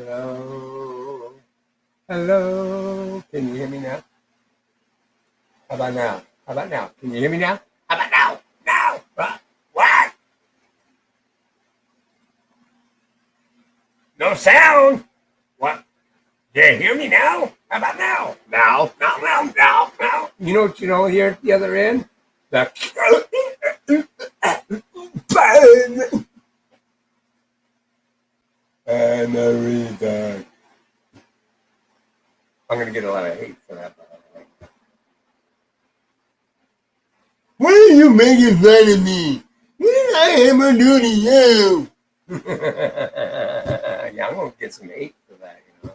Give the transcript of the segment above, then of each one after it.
Hello. Hello. Can you hear me now? How about now? How about now? Can you hear me now? How about now? Now? What? No sound? What? Do you hear me now? How about now? Now, now, now, now, now. You know what you don't hear at the other end? The bang and the retard. I'm gonna get a lot of hate for that. Why are you making fun of me? What did I ever do to you? Yeah, I'm gonna get some hate for that, you know.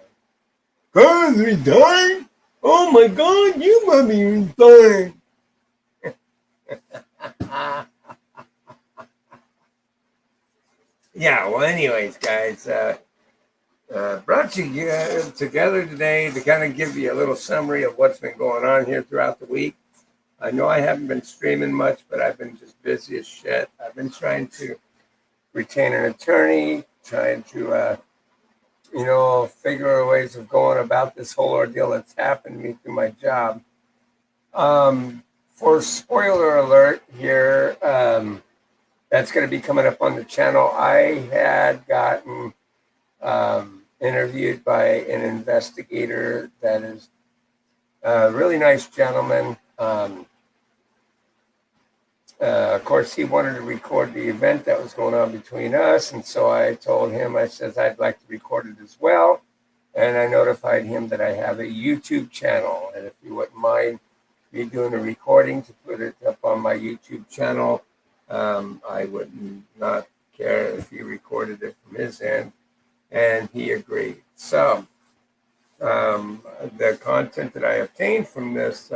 Cause retarded? Oh my god, you must be retarded. Yeah, well, anyways, guys, brought you together today to kind of give you a little summary of what's been going on here throughout the week. I know I haven't been streaming much, but I've been just busy as shit. I've been trying to retain an attorney, trying to, figure ways of going about this whole ordeal that's happened to me through my job. For spoiler alert here, that's going to be coming up on the channel. I had gotten interviewed by an investigator that is a really nice gentleman. Of course, he wanted to record the event that was going on between us. And so I told him, I said, I'd like to record it as well. And I notified him that I have a YouTube channel. And if you wouldn't mind me doing a recording to put it up on my YouTube channel, I would not care if he recorded it from his end. And he agreed. So the content that I obtained from this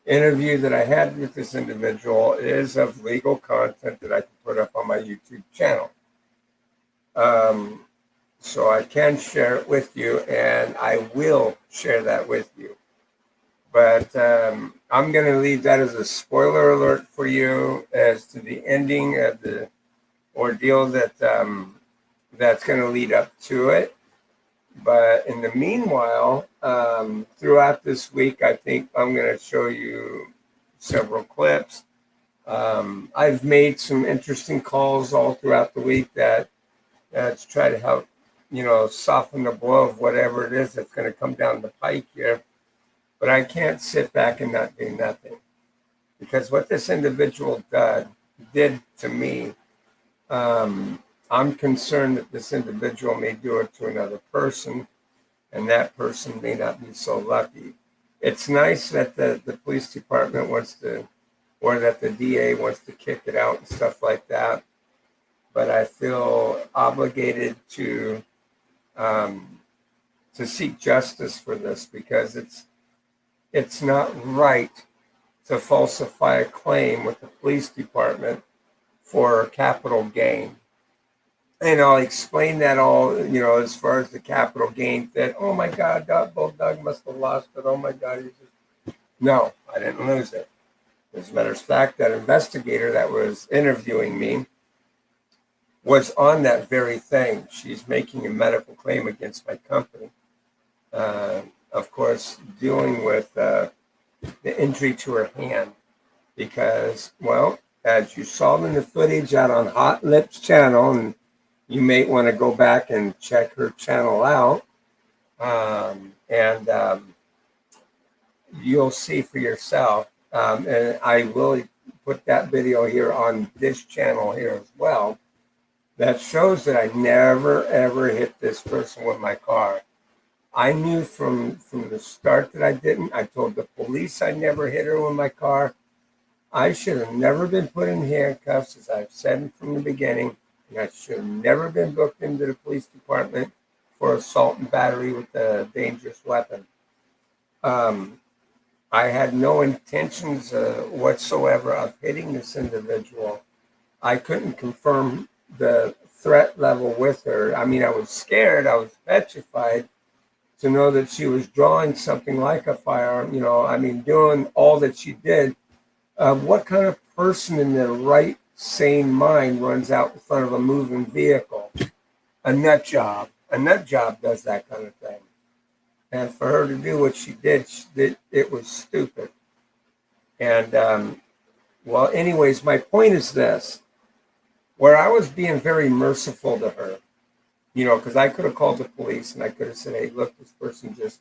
interview that I had with this individual is of legal content that I can put up on my YouTube channel. So I can share it with you, and I will share that with you. But I'm going to leave that as a spoiler alert for you as to the ending of the ordeal that that's going to lead up to it. But in the meanwhile, throughout this week, I think I'm going to show you several clips. I've made some interesting calls all throughout the week that to try to help, soften the blow of whatever it is that's going to come down the pike here. But I can't sit back and not do nothing. Because what this individual did to me, I'm concerned that this individual may do it to another person, and that person may not be so lucky. It's nice that the police department wants to, or that the DA wants to kick it out and stuff like that. But I feel obligated to seek justice for this, because it's not right to falsify a claim with the police department for capital gain. And I'll explain that all, as far as the capital gain, that, oh my God, that bulldog must have lost it. Oh my God. No, I didn't lose it. As a matter of fact, that investigator that was interviewing me was on that very thing. She's making a medical claim against my company. Of course, dealing with the injury to her hand, because, well, as you saw in the footage out on Hot Lips channel, and you may want to go back and check her channel out, and you'll see for yourself. And I will put that video here on this channel here as well. That shows that I never, ever hit this person with my car. I knew from the start that I didn't. I told the police I never hit her with my car. I should have never been put in handcuffs, as I've said from the beginning. And I should have never been booked into the police department for assault and battery with a dangerous weapon. I had no intentions whatsoever of hitting this individual. I couldn't confirm the threat level with her. I mean, I was scared. I was petrified to know that she was drawing something like a firearm, doing all that she did. What kind of person in their right, sane mind runs out in front of a moving vehicle? A nut job. a nut job does that kind of thing. And for her to do what she did, it was stupid. And, well, anyways, my point is this. Where I was being very merciful to her, because I could have called the police and I could have said, hey, look, this person just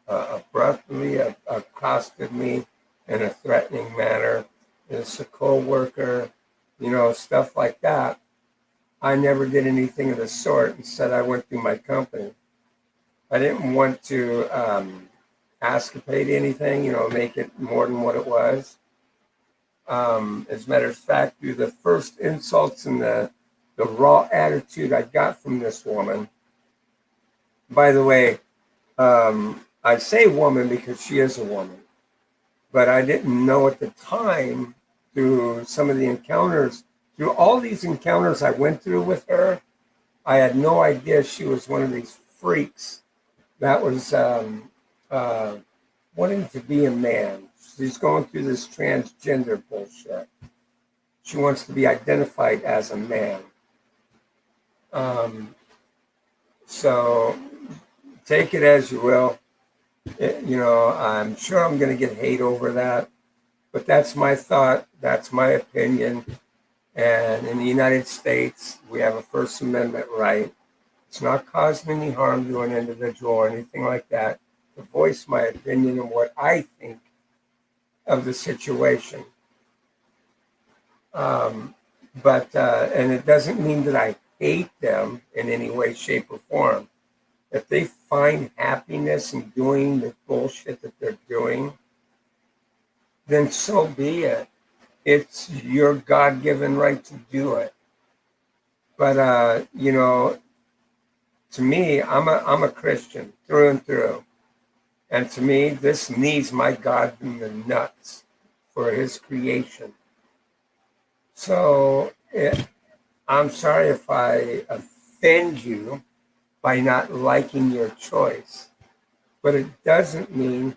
abruptly accosted me in a threatening manner. It's a co-worker, stuff like that. I never did anything of the sort. Instead, I went through my company. I didn't want to escapade anything, make it more than what it was. As a matter of fact, through the first insults and the raw attitude I got from this woman. By the way, I say woman because she is a woman, but I didn't know at the time through some of the encounters, through all these encounters I went through with her, I had no idea she was one of these freaks that was wanting to be a man. She's going through this transgender bullshit. She wants to be identified as a man. So take it as you will. I'm sure I'm going to get hate over that, but that's my thought. That's my opinion. And in the United States, we have a First Amendment right. It's not causing any harm to an individual or anything like that to voice my opinion and what I think of the situation. And it doesn't mean that I hate them in any way, shape, or form. If they find happiness in doing the bullshit that they're doing, then so be it. It's your God-given right to do it. But, to me, I'm a Christian through and through. And to me, this needs my God in the nuts for his creation. So I'm sorry if I offend you by not liking your choice, but it doesn't mean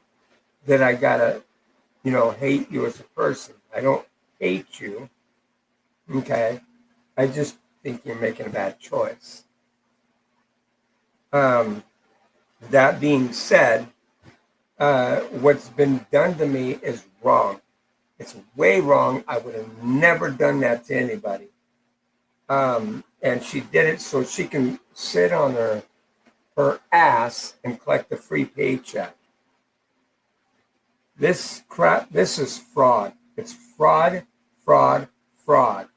that I gotta, hate you as a person. I don't hate you, okay? I just think you're making a bad choice. That being said, what's been done to me is wrong. It's way wrong. I would have never done that to anybody. And she did it so she can sit on her ass and collect a free paycheck. This is fraud. It's fraud, fraud, fraud.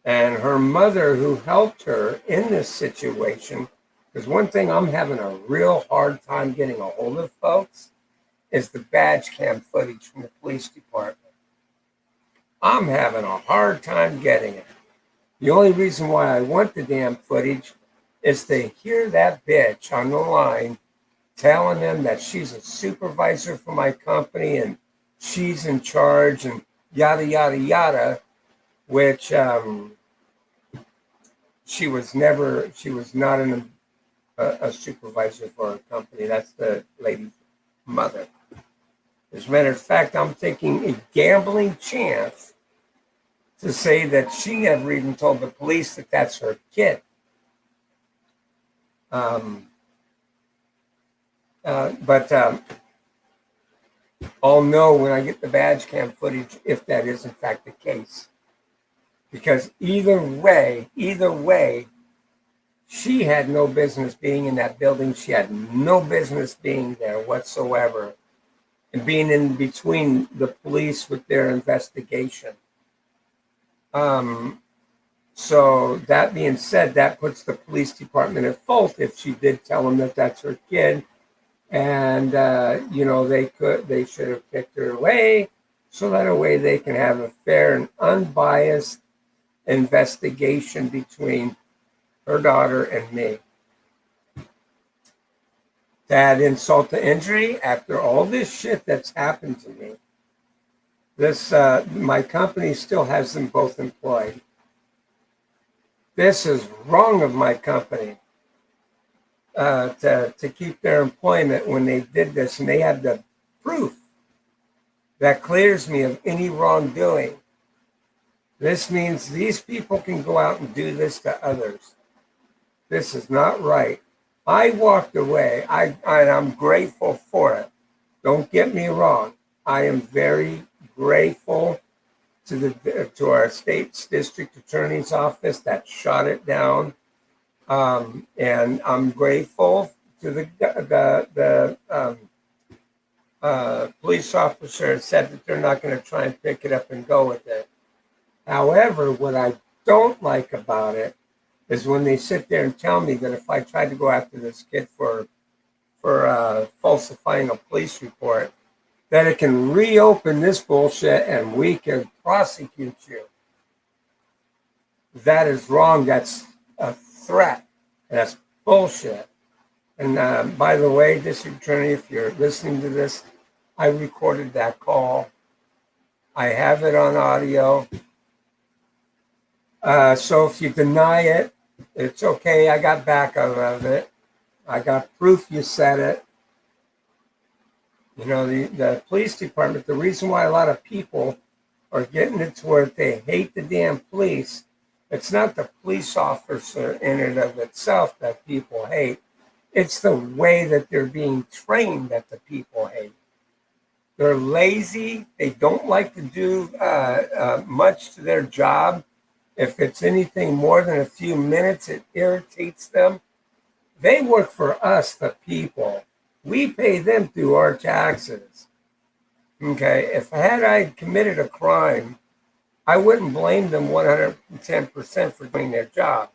And her mother, who helped her in this situation, because one thing I'm having a real hard time getting a hold of, folks, is the badge cam footage from the police department. I'm having a hard time getting it. The only reason why I want the damn footage is to hear that bitch on the line telling them that she's a supervisor for my company and she's in charge and yada, yada, yada, which she was not a supervisor for a company. That's the lady's mother. As a matter of fact, I'm taking a gambling chance to say that she never even told the police that that's her kid. But I'll know when I get the badge cam footage if that is in fact the case. Because either way, she had no business being in that building. She had no business being there whatsoever and being in between the police with their investigation. So that being said, that puts the police department at fault if she did tell them that that's her kid. And, they should have kicked her away so that a way they can have a fair and unbiased investigation between her daughter and me. To add insult to injury, after all this shit that's happened to me, my company still has them both employed. This is wrong of my company to keep their employment when they did this, and they have the proof that clears me of any wrongdoing. This means these people can go out and do this to others. This is not right. I walked away. And I'm grateful for it. Don't get me wrong. I am very grateful to our state's district attorney's office that shot it down, and I'm grateful to the police officer said that they're not going to try and pick it up and go with it. However, what I don't like about it is when they sit there and tell me that if I tried to go after this kid for falsifying a police report, that it can reopen this bullshit and we can prosecute you. That is wrong. That's a threat. That's bullshit. And by the way, district attorney, if you're listening to this, I recorded that call. I have it on audio. So if you deny it, it's okay. I got backup of it. I got proof you said it. You know, the police department, the reason why a lot of people are getting it to where they hate the damn police, it's not the police officer in and of itself that people hate. It's the way that they're being trained that the people hate. They're lazy. They don't like to do much to their job. If it's anything more than a few minutes, it irritates them. They work for us, the people. We pay them through our taxes. Okay, if I committed a crime, I wouldn't blame them 110% for doing their job.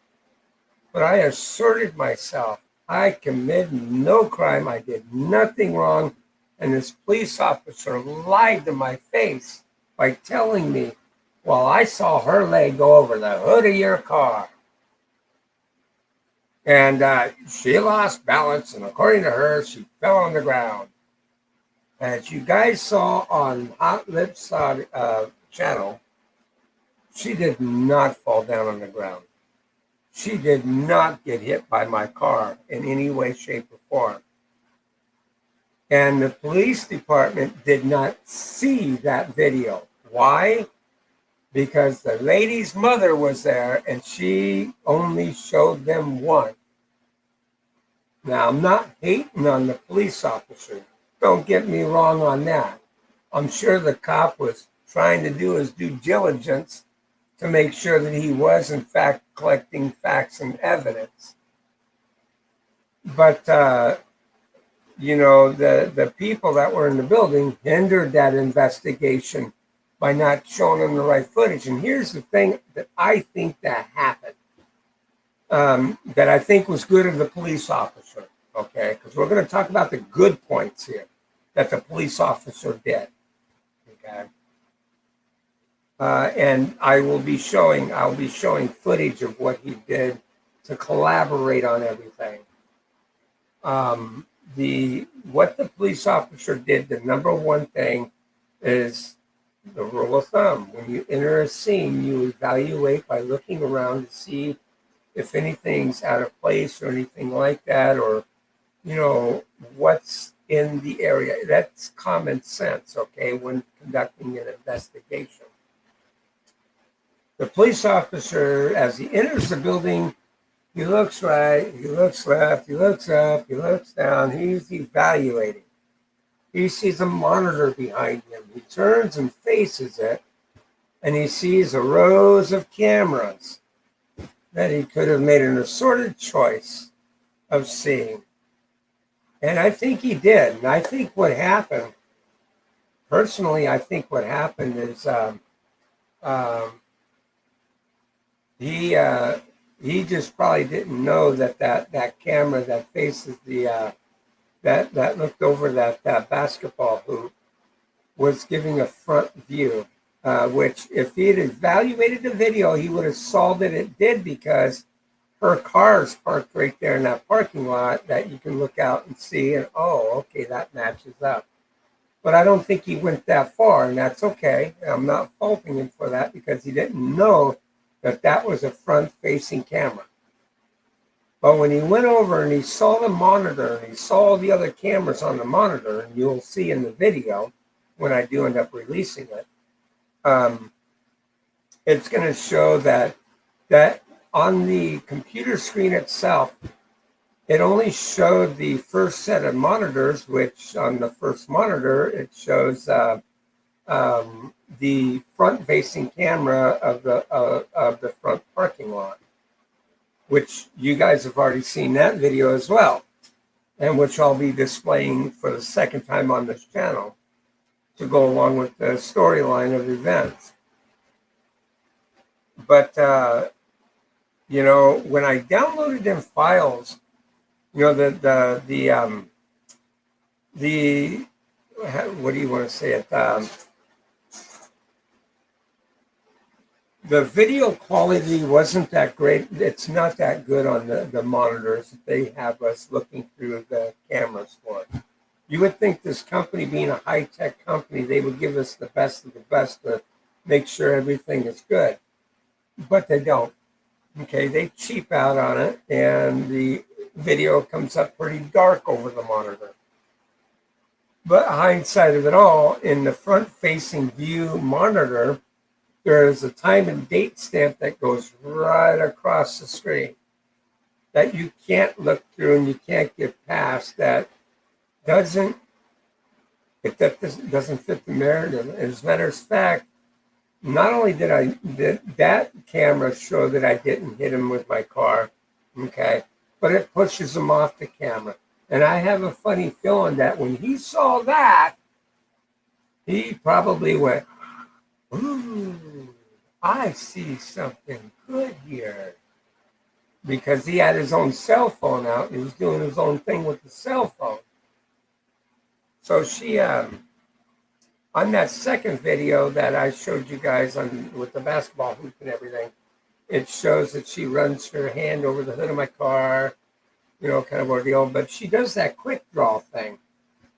But I asserted myself. I committed no crime. I did nothing wrong. And this police officer lied to my face by telling me, well, I saw her leg go over the hood of your car. And she lost balance, and according to her, she fell on the ground. As you guys saw on Hot Lips channel, she did not fall down on the ground. She did not get hit by my car in any way, shape, or form. And the police department did not see that video. Why? Because the lady's mother was there and she only showed them one. Now, I'm not hating on the police officer. Don't get me wrong on that. I'm sure the cop was trying to do his due diligence to make sure that he was, in fact, collecting facts and evidence. But, you know, the people that were in the building hindered that investigation by not showing them the right footage. And here's the thing that I think that happened, that I think was good of the police officer, okay? Because we're going to talk about the good points here that the police officer did, okay? And I'll be showing footage of what he did to collaborate on everything. What the police officer did, the number one thing is the rule of thumb. When you enter a scene, you evaluate by looking around to see if anything's out of place or anything like that, or, you know, what's in the area. That's common sense, okay, when conducting an investigation. The police officer, as he enters the building, he looks right, he looks left, he looks up, he looks down. He's evaluating. He sees a monitor behind him. He turns and faces it, and he sees a rows of cameras that he could have made an assorted choice of seeing. And I think he did. And I think what happened, personally, I think what happened is he just probably didn't know that camera that faces the that looked over that basketball hoop was giving a front view, which if he had evaluated the video, he would have saw that it did, because her car's parked right there in that parking lot that you can look out and see, and oh, okay, that matches up. But I don't think he went that far, and that's okay. I'm not faulting him for that, because he didn't know that was a front-facing camera. But when he went over and he saw the monitor and he saw the other cameras on the monitor, and you'll see in the video when I do end up releasing it, it's going to show that on the computer screen itself, it only showed the first set of monitors, which on the first monitor, it shows the front-facing camera of the front parking lot, which you guys have already seen that video as well, and which I'll be displaying for the second time on this channel to go along with the storyline of events. But you know, when I downloaded them files, you know, the what do you want to say it? The video quality wasn't that great. It's not that good on the monitors that they have us looking through the cameras for. You would think this company, being a high-tech company, they would give us the best of the best to make sure everything is good. But they don't. Okay, they cheap out on it, and the video comes up pretty dark over the monitor. But hindsight of it all, in the front-facing view monitor, there is a time and date stamp that goes right across the screen that you can't look through and you can't get past. That doesn't fit the narrative. As a matter of fact, not only did that camera show that I didn't hit him with my car, okay, but it pushes him off the camera. And I have a funny feeling that when he saw that, he probably went, "Ooh, I see something good here." Because he had his own cell phone out and he was doing his own thing with the cell phone. So she, on that second video that I showed you guys on with the basketball hoop and everything, it shows that she runs her hand over the hood of my car, you know, kind of ordeal. But she does that quick draw thing.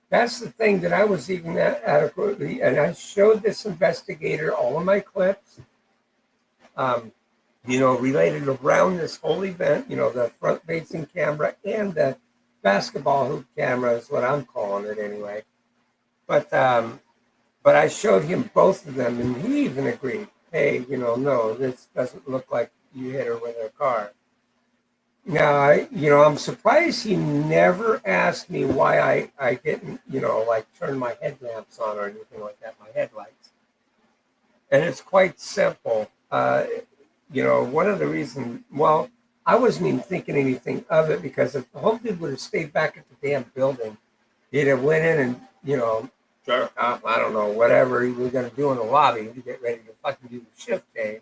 That's the thing that I was even adequately, and I showed this investigator all of my clips, you know, related around this whole event, you know, the front-facing camera and the basketball hoop camera is what I'm calling it anyway. But I showed him both of them, and he even agreed, hey, you know, no, this doesn't look like you hit her with her car. Now, I'm surprised he never asked me why I didn't, you know, like turn my headlamps on or anything like that, my headlights. And it's quite simple. You know, one of the reasons, well, I wasn't even thinking anything of it because if the whole dude would have stayed back at the damn building, he'd have went in and, you know, jerk off, I don't know, whatever he was going to do in the lobby to get ready to fucking do the shift change.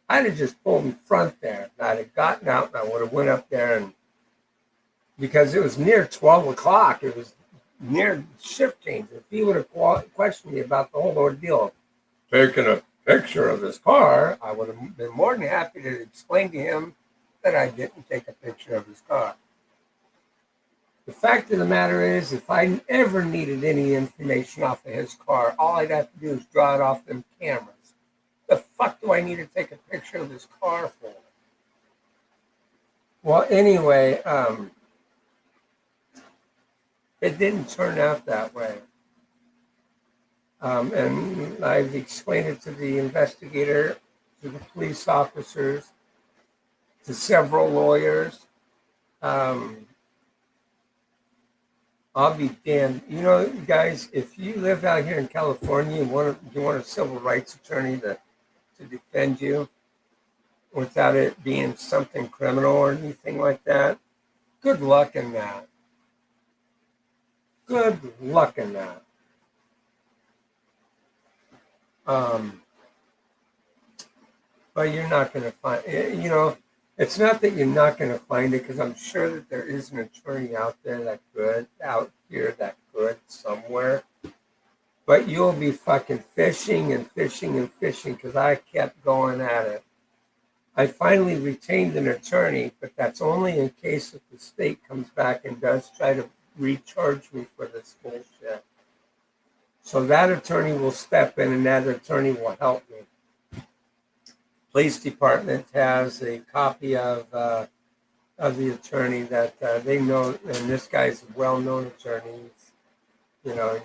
I'd have just pulled in front there. I'd have gotten out and I would have went up there, and because it was near 12 o'clock, it was near shift change. If he would have questioned me about the whole ordeal of taking a picture of his car, I would have been more than happy to explain to him that I didn't take a picture of his car. The fact of the matter is, if I ever needed any information off of his car, all I'd have to do is draw it off them cameras. The fuck do I need to take a picture of this car for? Well, anyway, it didn't turn out that way. And I've explained it to the investigator, to the police officers, to several lawyers. I'll be damned. You know, guys, if you live out here in California and you want a civil rights attorney to defend you without it being something criminal or anything like that, good luck in that. Good luck in that. But you're not going to find, you know, it's not that you're not going to find it, because I'm sure that there is an attorney out there out here that could somewhere. But you'll be fucking fishing and fishing and fishing, because I kept going at it. I finally retained an attorney, but that's only in case if the state comes back and does try to recharge me for this bullshit. So that attorney will step in and that attorney will help me. Police department has a copy of the attorney that they know, and this guy's a well-known attorney. You know,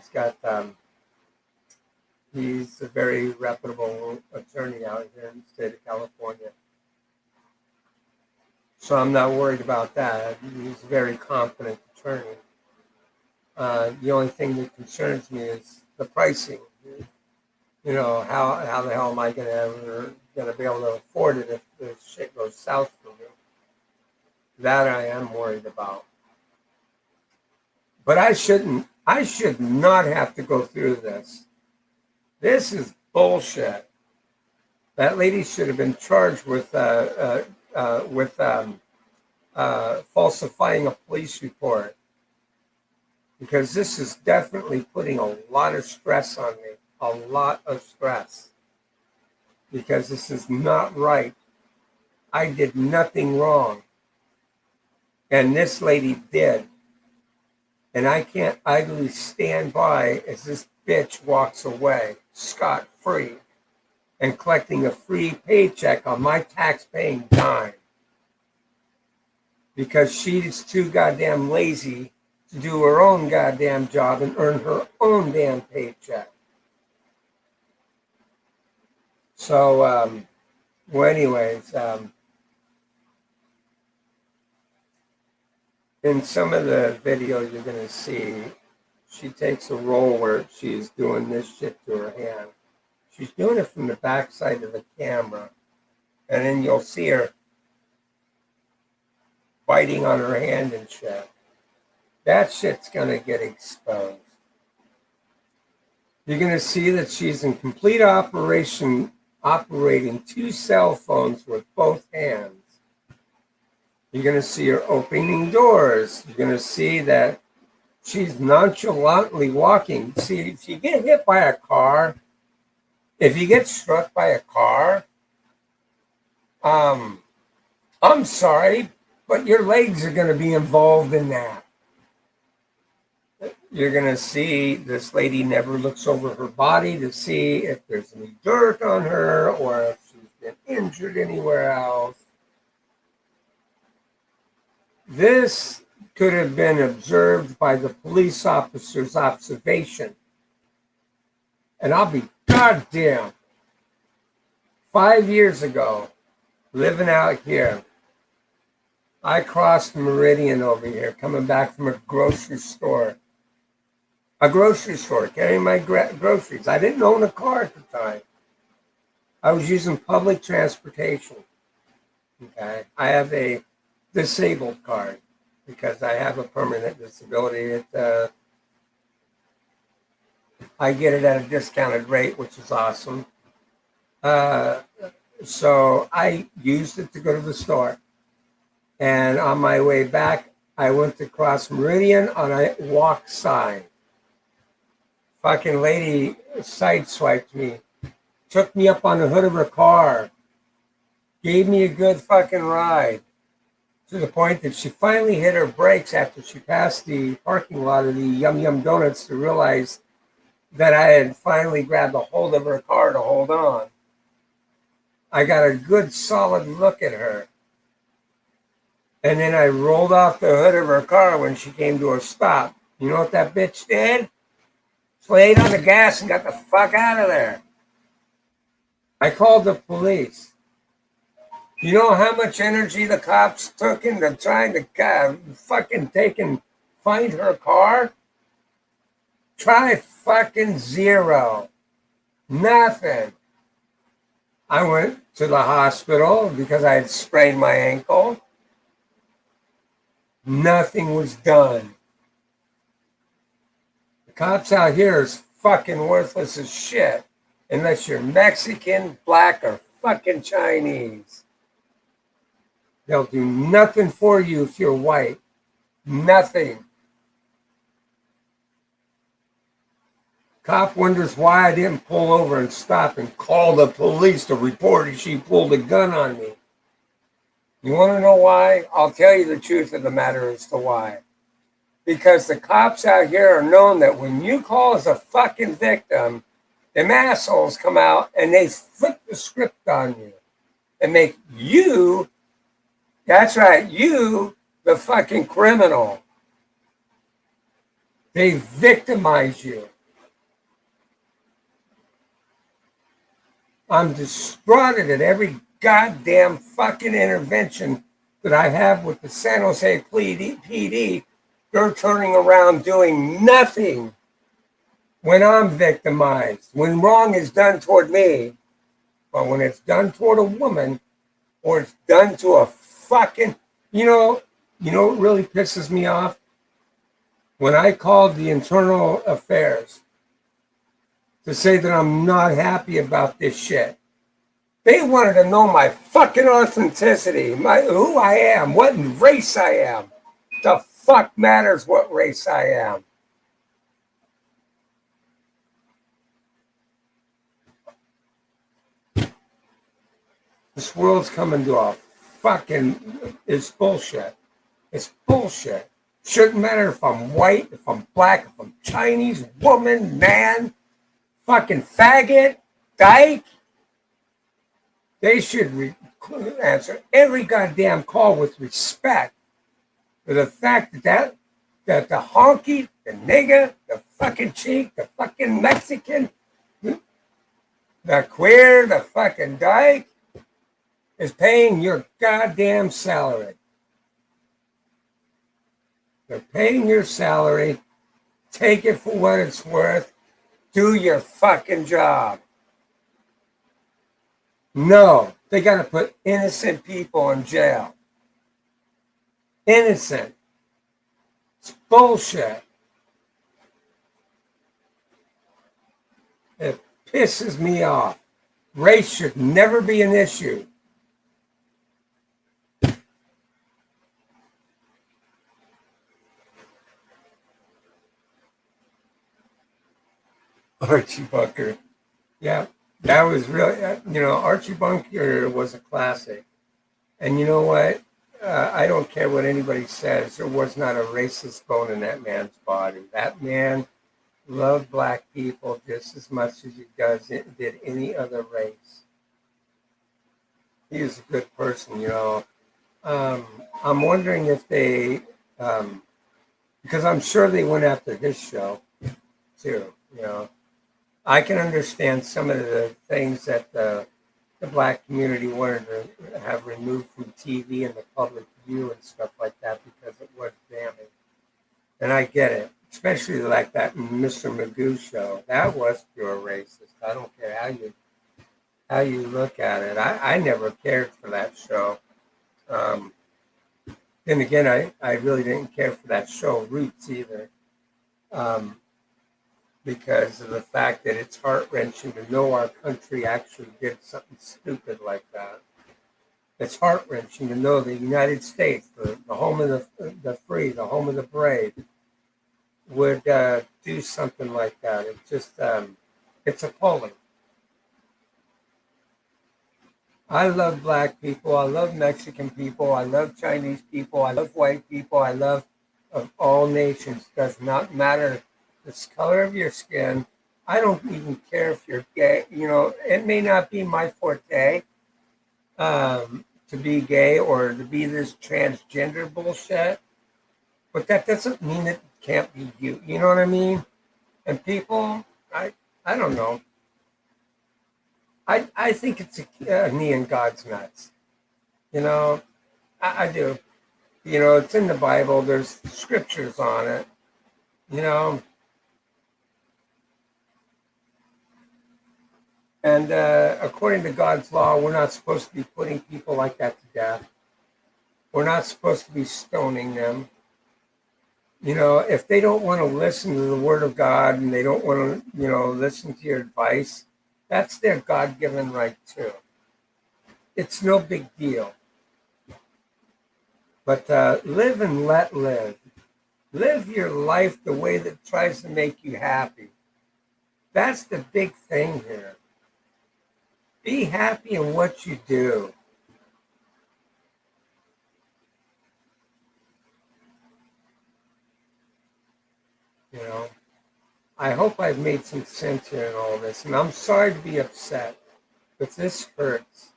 he's a very reputable attorney out here in the state of California. So I'm not worried about that. He's a very competent attorney. The only thing that concerns me is the pricing. You know, how the hell am I gonna be able to afford it if this shit goes south for me? That I am worried about. But I should not have to go through this. This is bullshit. That lady should have been charged with falsifying a police report, because this is definitely putting a lot of stress on me, a lot of stress, because this is not right. I did nothing wrong, and this lady did. And I can't idly stand by as this bitch walks away scot-free and collecting a free paycheck on my tax-paying dime, because she's too goddamn lazy to do her own goddamn job and earn her own damn paycheck. So, anyways, in some of the video you're going to see, she takes a role where she's doing this shit to her hand. She's doing it from the backside of the camera, and then you'll see her biting on her hand and shit. That shit's going to get exposed. You're going to see that she's in complete operation, operating 2 cell phones with both hands. You're going to see her opening doors. You're going to see that she's nonchalantly walking. See, if you get hit by a car, if you get struck by a car, I'm sorry, but your legs are going to be involved in that. You're going to see this lady never looks over her body to see if there's any dirt on her or if she's been injured anywhere else. This could have been observed by the police officer's observation. And I'll be goddamn. 5 years ago, living out here, I crossed the Meridian over here, coming back from a grocery store. Carrying my groceries. I didn't own a car at the time. I was using public transportation. Okay, I have a disabled card because I have a permanent disability. I get it at a discounted rate, which is awesome. So I used it to go to the store. And on my way back, I went to cross Meridian on a walk sign. Fucking lady sideswiped me, took me up on the hood of her car, gave me a good fucking ride, to the point that she finally hit her brakes after she passed the parking lot of the Yum Yum Donuts to realize that I had finally grabbed a hold of her car to hold on. I got a good solid look at her. And then I rolled off the hood of her car when she came to a stop. You know what that bitch did? She laid on the gas and got the fuck out of there. I called the police. You know how much energy the cops took into trying to fucking take and find her car? Try fucking zero. Nothing. I went to the hospital because I had sprained my ankle. Nothing was done. The cops out here is fucking worthless as shit. Unless you're Mexican, black, or fucking Chinese. They'll do nothing for you if you're white. Nothing. Cop wonders why I didn't pull over and stop and call the police to report she pulled a gun on me. You want to know why? I'll tell you the truth of the matter as to why. Because the cops out here are known that when you call as a fucking victim, them assholes come out and they flip the script on you and make you, that's right, you, the fucking criminal. They victimize you. I'm distraught at every goddamn fucking intervention that I have with the San Jose PD, they're turning around doing nothing when I'm victimized, when wrong is done toward me. But when it's done toward a woman, or it's done to a fucking, you know, what really pisses me off? When I called the internal affairs to say that I'm not happy about this shit, they wanted to know my fucking authenticity, who I am, what race I am. The fuck matters what race I am? This world's coming to a fucking, it's bullshit. It's bullshit. Shouldn't matter if I'm white, if I'm black, if I'm Chinese, woman, man, fucking faggot, dyke. They should answer every goddamn call with respect for the fact that the honky, the nigga, the fucking cheek, the fucking Mexican, the queer, the fucking dyke is paying your goddamn salary. They're paying your salary. Take it for what it's worth. Do your fucking job. No, they got to put innocent people in jail. Innocent. It's bullshit. It pisses me off. Race should never be an issue. Archie Bunker. Yeah, that was really, Archie Bunker was a classic. And you know what? I don't care what anybody says. There was not a racist bone in that man's body. That man loved black people just as much as he did any other race. He was a good person, I'm wondering if they, because I'm sure they went after his show too, I can understand some of the things that the black community wanted to have removed from TV and the public view and stuff like that because it was damning. And I get it, especially like that Mr. Magoo show. That was pure racist. I don't care how you look at it. I never cared for that show. Then again, I really didn't care for that show Roots either. Because of the fact that it's heart-wrenching to know our country actually did something stupid like that. It's heart-wrenching to know the United States, the home of the free, the home of the brave, would do something like that. It just, it's appalling. I love black people. I love Mexican people. I love Chinese people. I love white people. I love of all nations. Does not matter the color of your skin. I don't even care if you're gay. It may not be my forte to be gay or to be this transgender bullshit, but that doesn't mean it can't be you. You know what I mean? And people, I don't know. I think it's a knee in God's nuts. I do. It's in the Bible. There's scriptures on it. And according to God's law, we're not supposed to be putting people like that to death. We're not supposed to be stoning them. If they don't want to listen to the word of God and they don't want to, listen to your advice, that's their God-given right too. It's no big deal. But live and let live. Live your life the way that tries to make you happy. That's the big thing here. Be happy in what you do. I hope I've made some sense here in all this, and I'm sorry to be upset, but this hurts.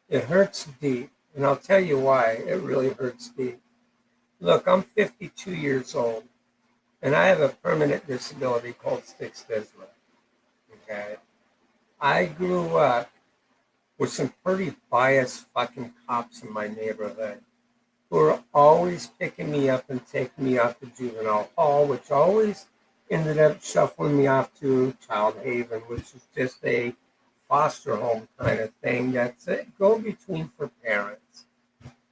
It hurts deep, and I'll tell you why it really hurts deep. Look, I'm 52 years old, and I have a permanent disability called stick dyslexia. Okay? I grew up with some pretty biased fucking cops in my neighborhood. who were always picking me up and taking me off to juvenile hall, which always ended up shuffling me off to Child Haven, which is just a foster home kind of thing that's a go between for parents.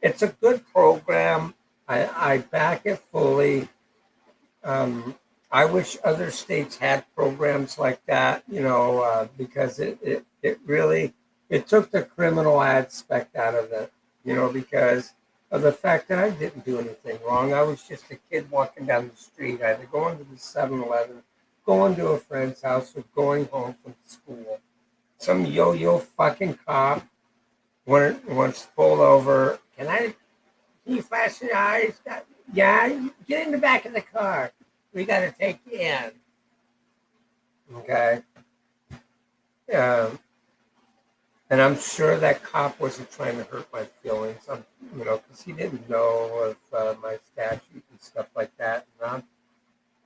It's a good program. I back it fully. I wish other states had programs like that, because it really it took the criminal aspect out of it, because of the fact that I didn't do anything wrong. I was just a kid walking down the street, either going to the 7-Eleven, going to a friend's house, or going home from school. Some yo-yo fucking cop wants to pull over. Can you flash your eyes? Yeah, get in the back of the car. We got to take you in. Okay. And I'm sure that cop wasn't trying to hurt my feelings. Because he didn't know of my statute and stuff like that. And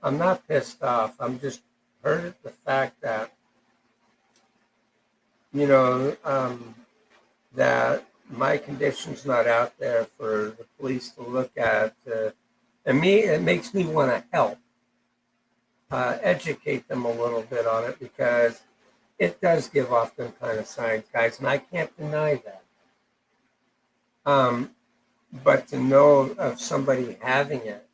I'm not pissed off. I'm just hurt at the fact that, you know, um, that my condition's not out there for the police to look at. And it makes me want to help educate them a little bit on it, because it does give off them kind of signs, guys, and I can't deny that. But to know of somebody having it,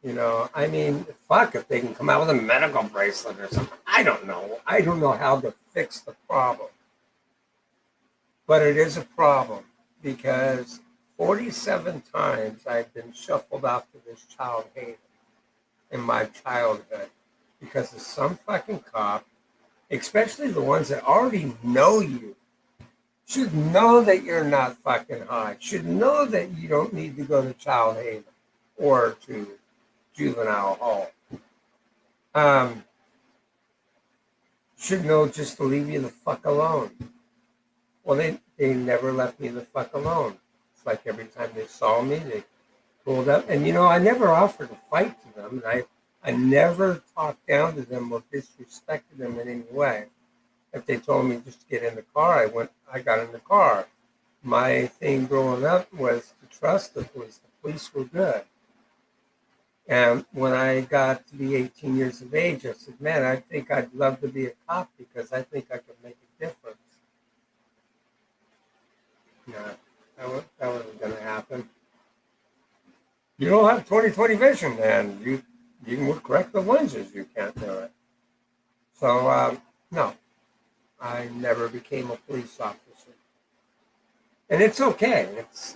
I mean, fuck, if they can come out with a medical bracelet or something. I don't know. I don't know how to fix the problem. But it is a problem, because 47 times I've been shuffled off to this child haven in my childhood because of some fucking cop, especially the ones that already know you, should know that you're not fucking high, should know that you don't need to go to child haven or to juvenile hall. Should know just to leave you the fuck alone. Well, they never left me the fuck alone. It's like every time they saw me, they pulled up. And, I never offered to fight to them. And I never talked down to them or disrespected them in any way. If they told me just to get in the car, I got in the car. My thing growing up was to trust the police. The police were good. And when I got to be 18 years of age, I said, man, I think I'd love to be a cop because I think I could make a difference. No, that wasn't going to happen. You don't have 20/20 vision, and you can correct the lenses. You can't do it. So, no, I never became a police officer. And it's okay.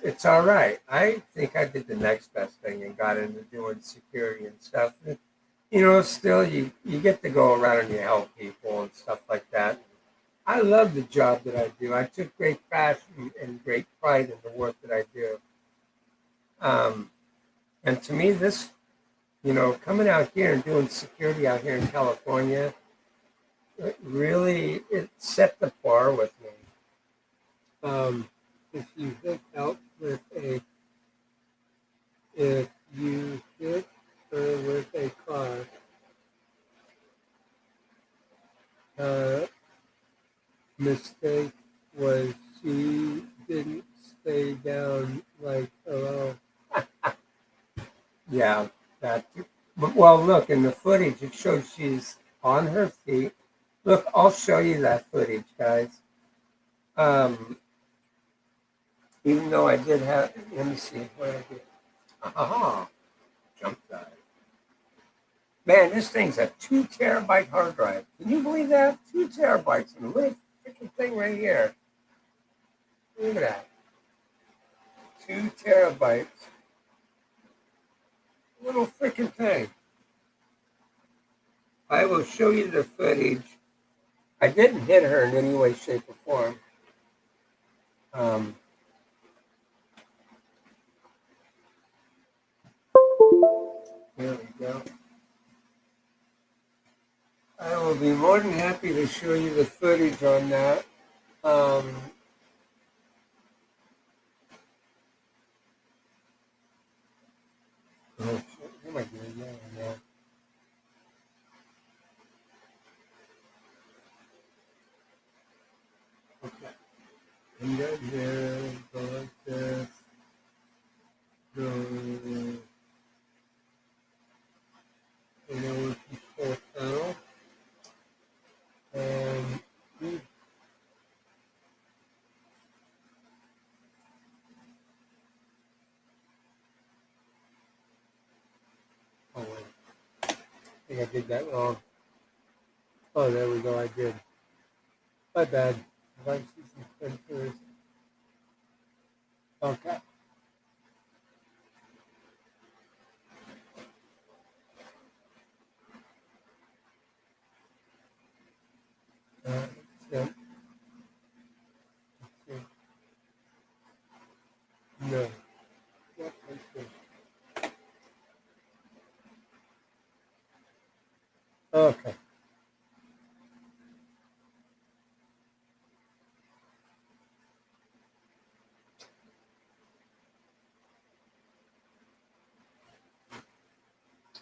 It's all right. I think I did the next best thing and got into doing security and stuff. Still you get to go around and you help people and stuff like that. I love the job that I do. I took great passion and great pride in the work that I do. And to me, this, coming out here and doing security out here in California, it set the bar with me. If you hit her with a car, mistake was she didn't stay down like hello. Yeah, that. But well, look in the footage. It shows she's on her feet. Look, I'll show you that footage, guys. Even though I did have, let me see what I did. Aha, jump dive. Man, this thing's a 2 terabyte hard drive. Can you believe that? 2 terabytes in a little freaking thing right here. Look at that. 2 terabytes. Little freaking thing. I will show you the footage. I didn't hit her in any way, shape, or form. There we go. I will be more than happy to show you the footage on that. Oh, shit. What am I doing now? Okay. And then here, go like this. think I did that wrong. Oh, there we go. I did. My bad. Life season printers. Okay. Yeah. No. Yep, that's good. Okay.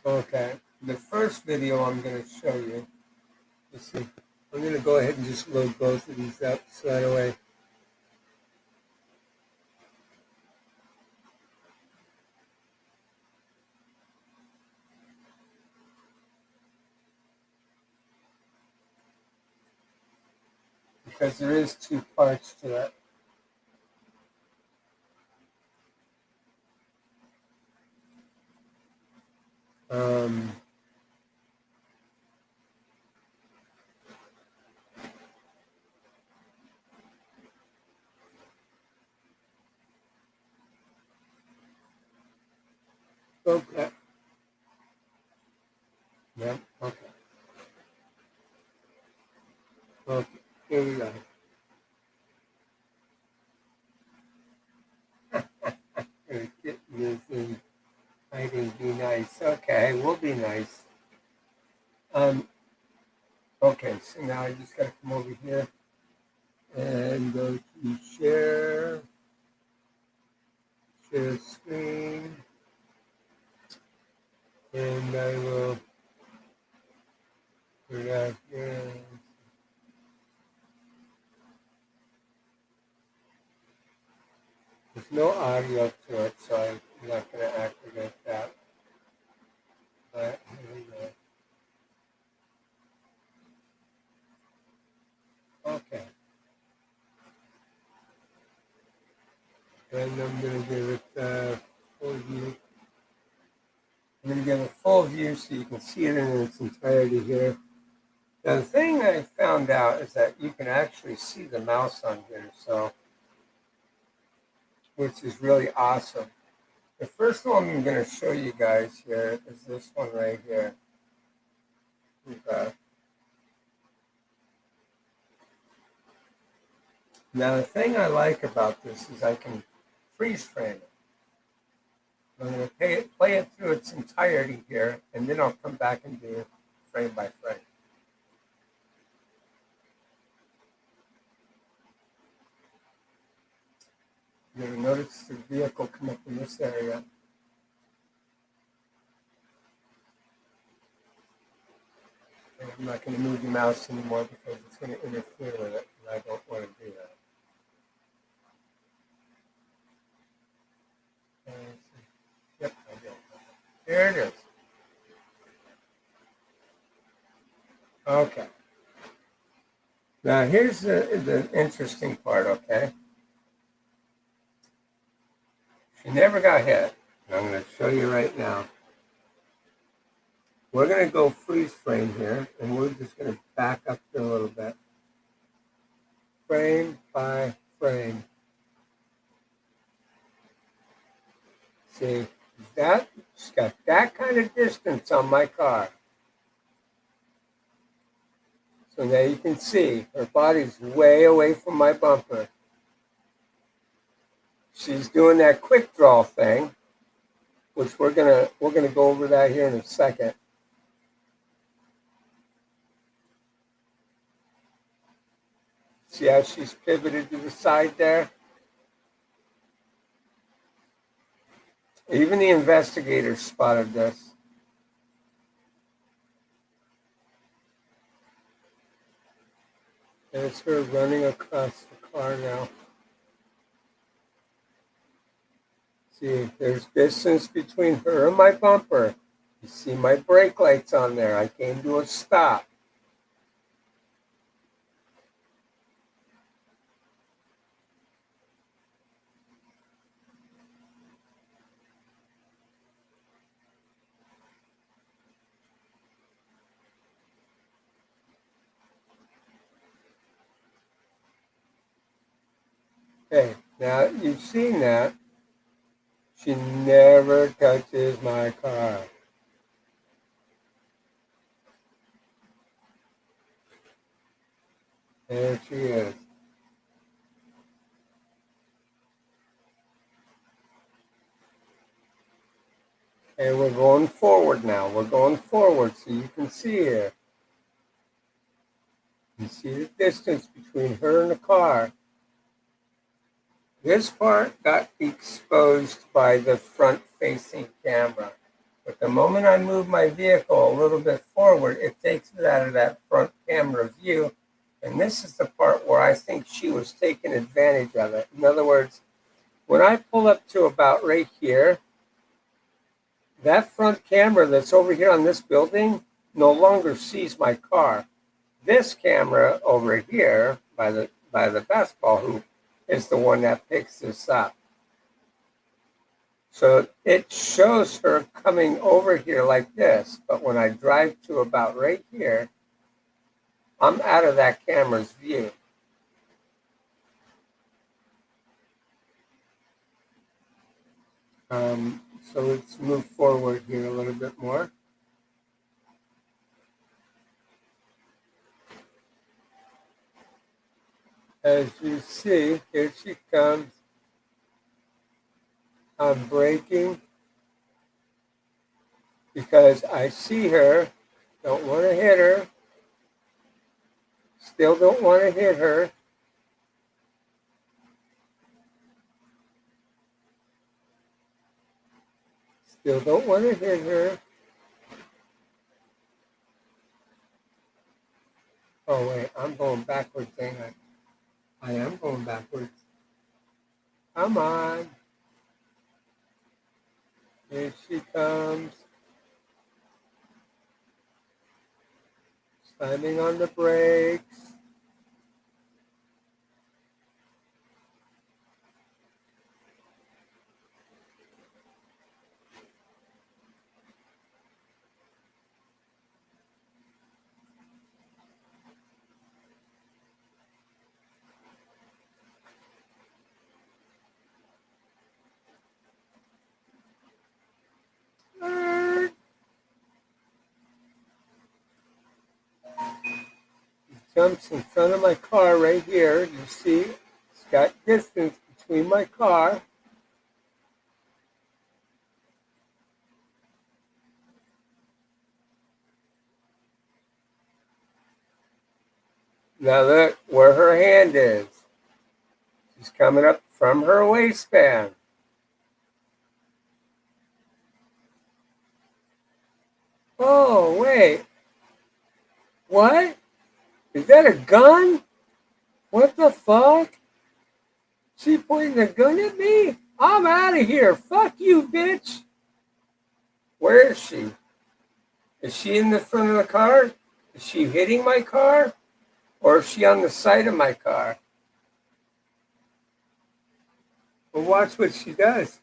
Okay. The first video I'm going to show you. Let's see. I'm going to go ahead and just load both of these up right away. Because there is two parts to that. Um, okay. Yeah. Okay. Okay. Here we go. Getting this in hiding. Be nice. Okay. We'll be nice. Okay. So now I just got to come over here and go to share screen, and I will put it out here. There's no audio to it, so I'm not going to activate that. But here we go. Okay. And I'm going to give it full view. I'm going to give it full view so you can see it in its entirety here. Now, the thing I found out is that you can actually see the mouse on here, so which is really awesome. The first one I'm going to show you guys here is this one right here. Now, the thing I like about this is I can freeze frame it. I'm going to play it through its entirety here, and then I'll come back and do frame by frame. You're going to notice the vehicle come up in this area. And I'm not going to move the mouse anymore because it's going to interfere with it, and I don't want to do that. Yep, I do. There it is. Okay. Now here's the interesting part, okay? She never got hit. And I'm going to show you right now. We're going to go freeze frame here, and we're just going to back up here a little bit. Frame by frame. See, it's got that kind of distance on my car. So now you can see her body's way away from my bumper. She's doing that quick draw thing, which we're gonna go over that here in a second. See how she's pivoted to the side there? Even the investigators spotted this. And it's her running across the car now. See, there's distance between her and my bumper. You see my brake lights on there. I came to a stop. Okay, now you've seen that. She never touches my car. There she is. Okay, we're going forward now. We're going forward so you can see here. You see the distance between her and the car. This part got exposed by the front-facing camera. But the moment I move my vehicle a little bit forward, it takes it out of that front camera view. And this is the part where I think she was taking advantage of it. In other words, when I pull up to about right here, that front camera that's over here on this building no longer sees my car. This camera over here by the basketball hoop is the one that picks this up. So it shows her coming over here like this, but when I drive to about right here, I'm out of that camera's view. So let's move forward here a little bit more. As you see, here she comes. I'm braking because I see her, don't want to hit her, still don't want to hit her. Still don't want to hit her. Oh wait, I'm going backwards, ain't I? I am going backwards. Come on. Here she comes. Slamming on the brakes. Jumps in front of my car right here. You see, it's got distance between my car. Now look where her hand is. She's coming up from her waistband. Oh, wait. What? Is that a gun? What the fuck? She pointing a gun at me? I'm out of here. Fuck you, bitch. Where is she? Is she in the front of the car? Is she hitting my car? Or is she on the side of my car? Well, watch what she does.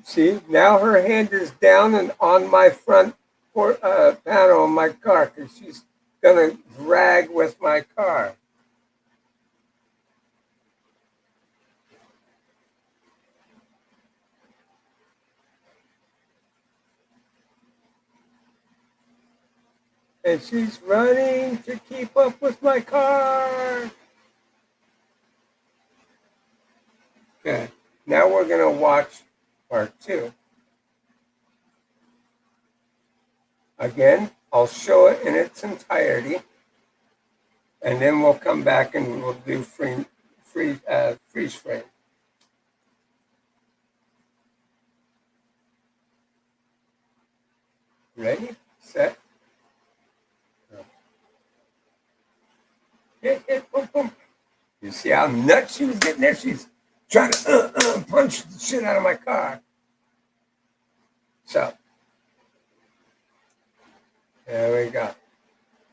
See, now her hand is down and on my front panel of my car because she's going to drag with my car. And she's running to keep up with my car. Okay, now we're going to watch part 2. Again, I'll show it in its entirety, and then we'll come back and we'll do freeze frame. Ready, set, go. Hit, boom, boom. You see how nuts she was getting there? She's trying to punch the shit out of my car. So, there we go.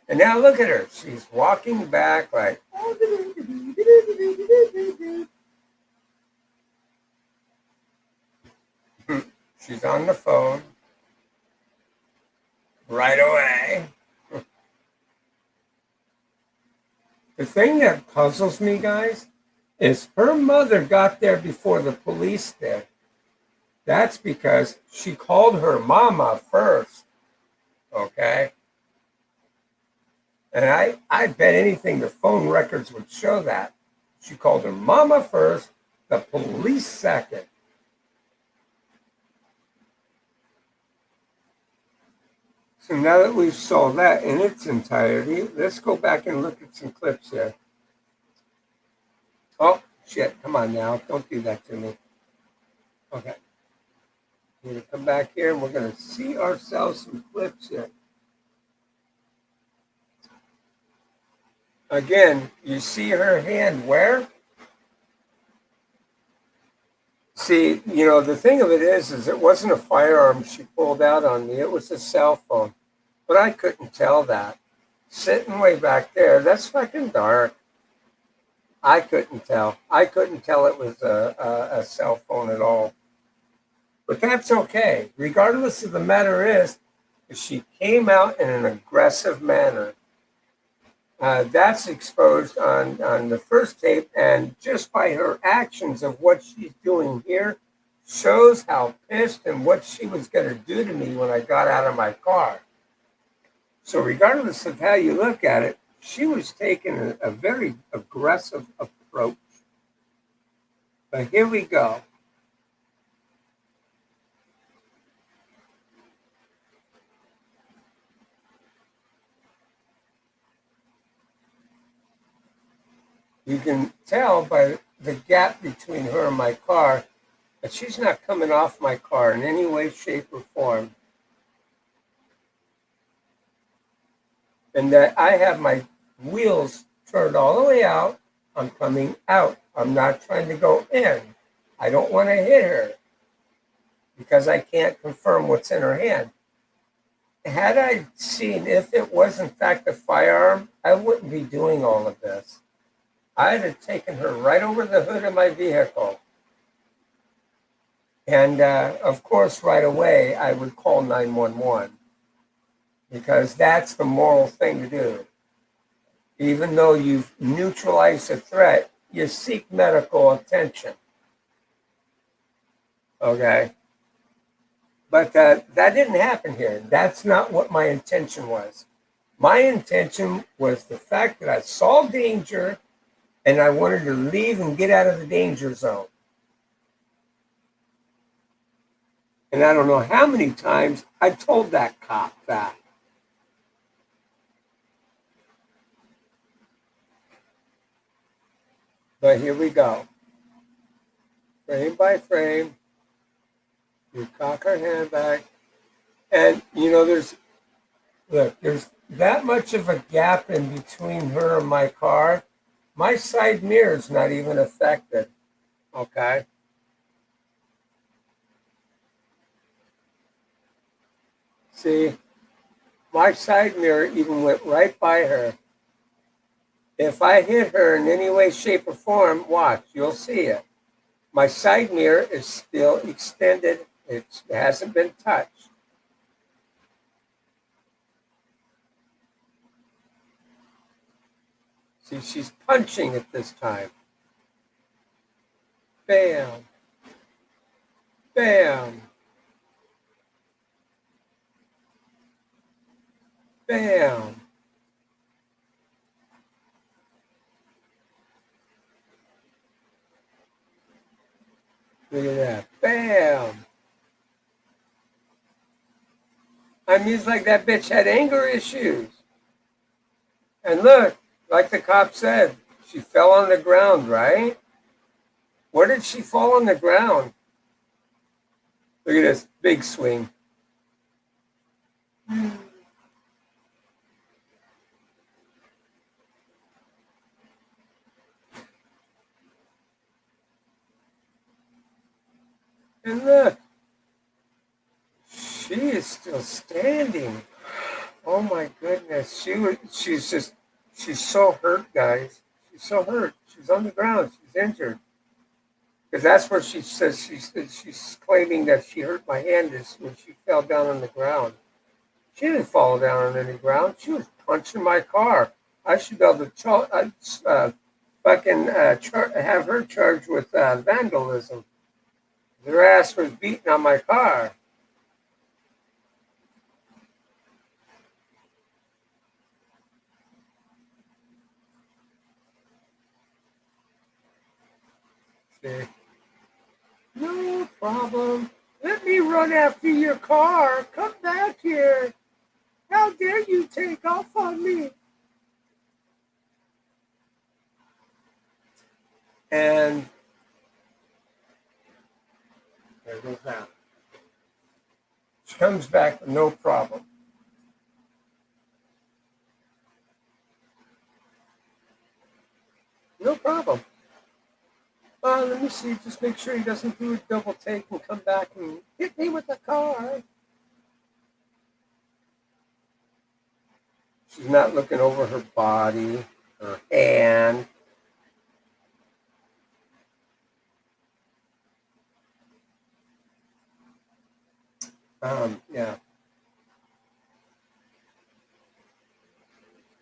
And now look at her. She's walking back like. She's on the phone right away. The thing that puzzles me, guys, is her mother got there before the police did. That's because she called her mama first, okay? And I bet anything the phone records would show that. She called her mama first, the police second. So now that we've saw that in its entirety, let's go back and look at some clips here. Oh, shit, come on now. Don't do that to me. Okay. We're going to come back here and we're going to see ourselves some clips here. Again, you see her hand where? See, you know, the thing of it is it wasn't a firearm she pulled out on me. It was a cell phone. But I couldn't tell that. Sitting way back there, that's fucking dark. I couldn't tell. I couldn't tell it was a cell phone at all. But that's okay. Regardless of the matter is, she came out in an aggressive manner. That's exposed on the first tape, and just by her actions of what she's doing here shows how pissed and what she was going to do to me when I got out of my car. So regardless of how you look at it, she was taking a very aggressive approach. But here we go. You can tell by the gap between her and my car that she's not coming off my car in any way, shape, or form. And that I have my wheels turned all the way out. I'm coming out. I'm not trying to go in. I don't want to hit her because I can't confirm what's in her hand. Had I seen if it was in fact a firearm, I wouldn't be doing all of this. I'd have taken her right over the hood of my vehicle. And of course, right away, I would call 911 because that's the moral thing to do. Even though you've neutralized the threat, you seek medical attention. Okay? But that didn't happen here. That's not what my intention was. My intention was the fact that I saw danger and I wanted to leave and get out of the danger zone. And I don't know how many times I told that cop that. But here we go. Frame by frame. You cock her hand back. And, you know, there's that much of a gap in between her and my car. My side mirror's not even affected, okay? See, my side mirror even went right by her. If I hit her in any way, shape, or form, watch, you'll see it. My side mirror is still extended. It hasn't been touched. See, she's punching at this time. Bam. Bam. Bam. Look at that. Bam. I mean, it's like that bitch had anger issues. And look, like the cop said, she fell on the ground, right? Where did she fall on the ground? Look at this big swing. And look, she is still standing. Oh my goodness. She's so hurt, guys. She's so hurt. She's on the ground. She's injured. Because that's where she says she's claiming that she hurt my hand is when she fell down on the ground. She didn't fall down on any ground. She was punching my car. I should be able to fucking have her charged with vandalism. Their ass was beating on my car. See? No problem. Let me run after your car. Come back here. How dare you take off on me? And there goes that. She comes back, no problem. No problem. Let me see. Just make sure he doesn't do a double take and come back and hit me with the car. She's not looking over her body, her hand. Yeah.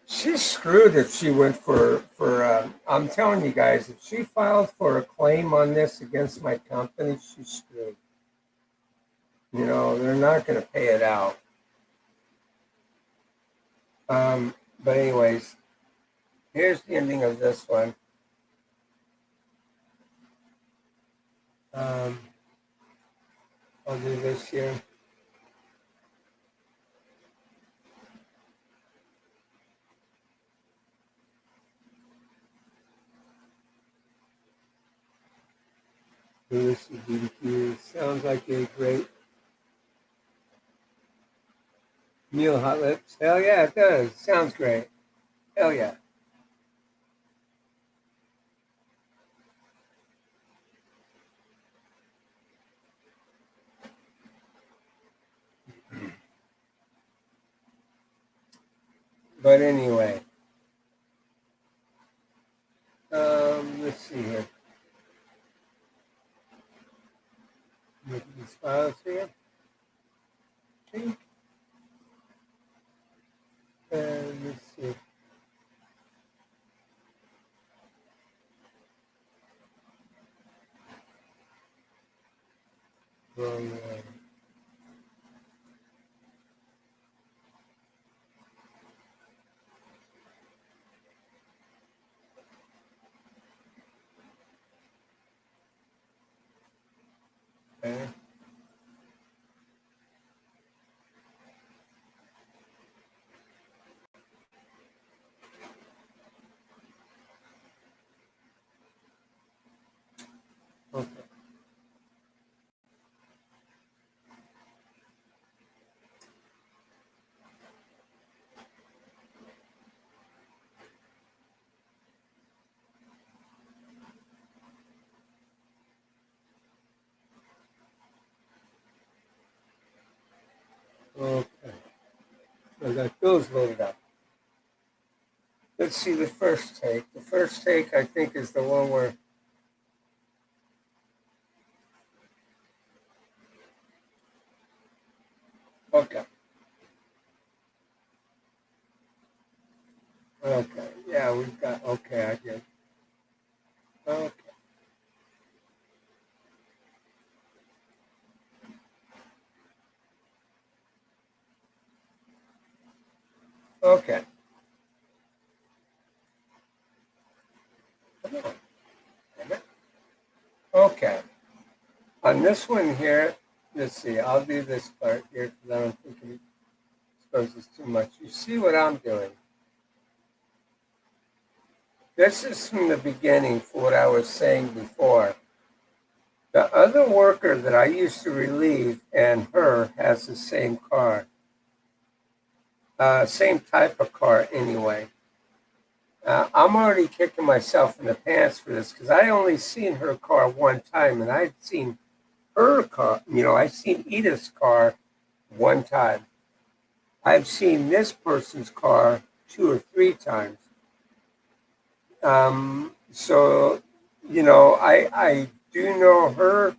She's screwed if she went for I'm telling you guys, if she filed for a claim on this against my company, she's screwed. You know, they're not going to pay it out. But anyways, here's the ending of this one. I'll do this here. This is BBQ. Sounds like a great meal, Hot Lips. Hell yeah, it does. Sounds great. Hell yeah. But anyway, let's see here. Look at these files here. Okay. And let's see. Wrong one. Okay. Okay. Okay. I got those loaded up. Let's see the first take. The first take, I think, is the one where. Okay. Okay. Yeah, we've got. Okay, I get. Okay. Okay. Come on. Okay. On this one here, let's see. I'll do this part here because I don't think it exposes too much. You see what I'm doing? This is from the beginning for what I was saying before. The other worker that I used to relieve and her has the same car. Same type of car anyway. I'm already kicking myself in the pants for this because I only seen her car one time and I'd seen her car, I've seen Edith's car one time. I've seen this person's car 2 or 3 times. So, I do know her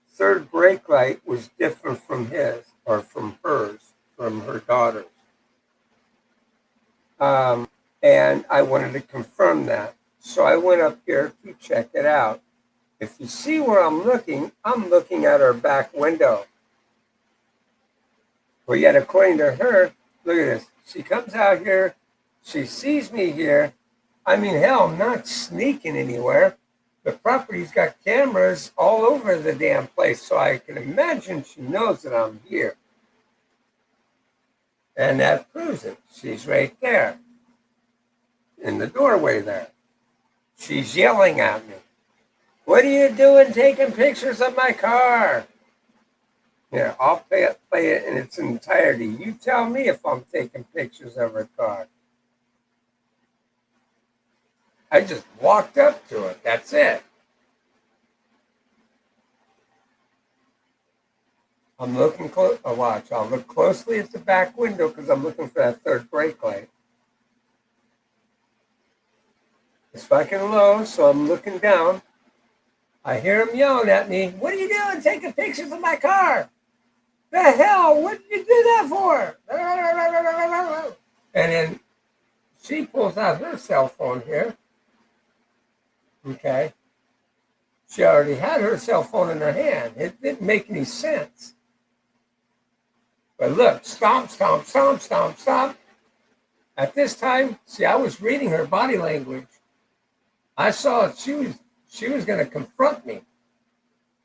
third brake light was different from his or from hers, from her daughter's. And I wanted to confirm that. So I went up here to check it out. If you see where I'm looking at her back window. Well, yet according to her, look at this. She comes out here, she sees me here. I mean, hell, I'm not sneaking anywhere. The property's got cameras all over the damn place, so I can imagine she knows that I'm here. And that proves it. She's right there in the doorway there. She's yelling at me. What are you doing taking pictures of my car? Yeah, I'll play it in its entirety. You tell me if I'm taking pictures of her car. I just walked up to it. That's it. I'm looking close. Oh, watch. I'll look closely at the back window because I'm looking for that third brake light. It's fucking low, so I'm looking down. I hear him yelling at me. What are you doing taking pictures of my car? The hell? What did you do that for? And then she pulls out her cell phone here. Okay. She already had her cell phone in her hand. It didn't make any sense. But look, stomp, stomp, stomp, stomp, stomp. At this time, see, I was reading her body language. I saw she was going to confront me.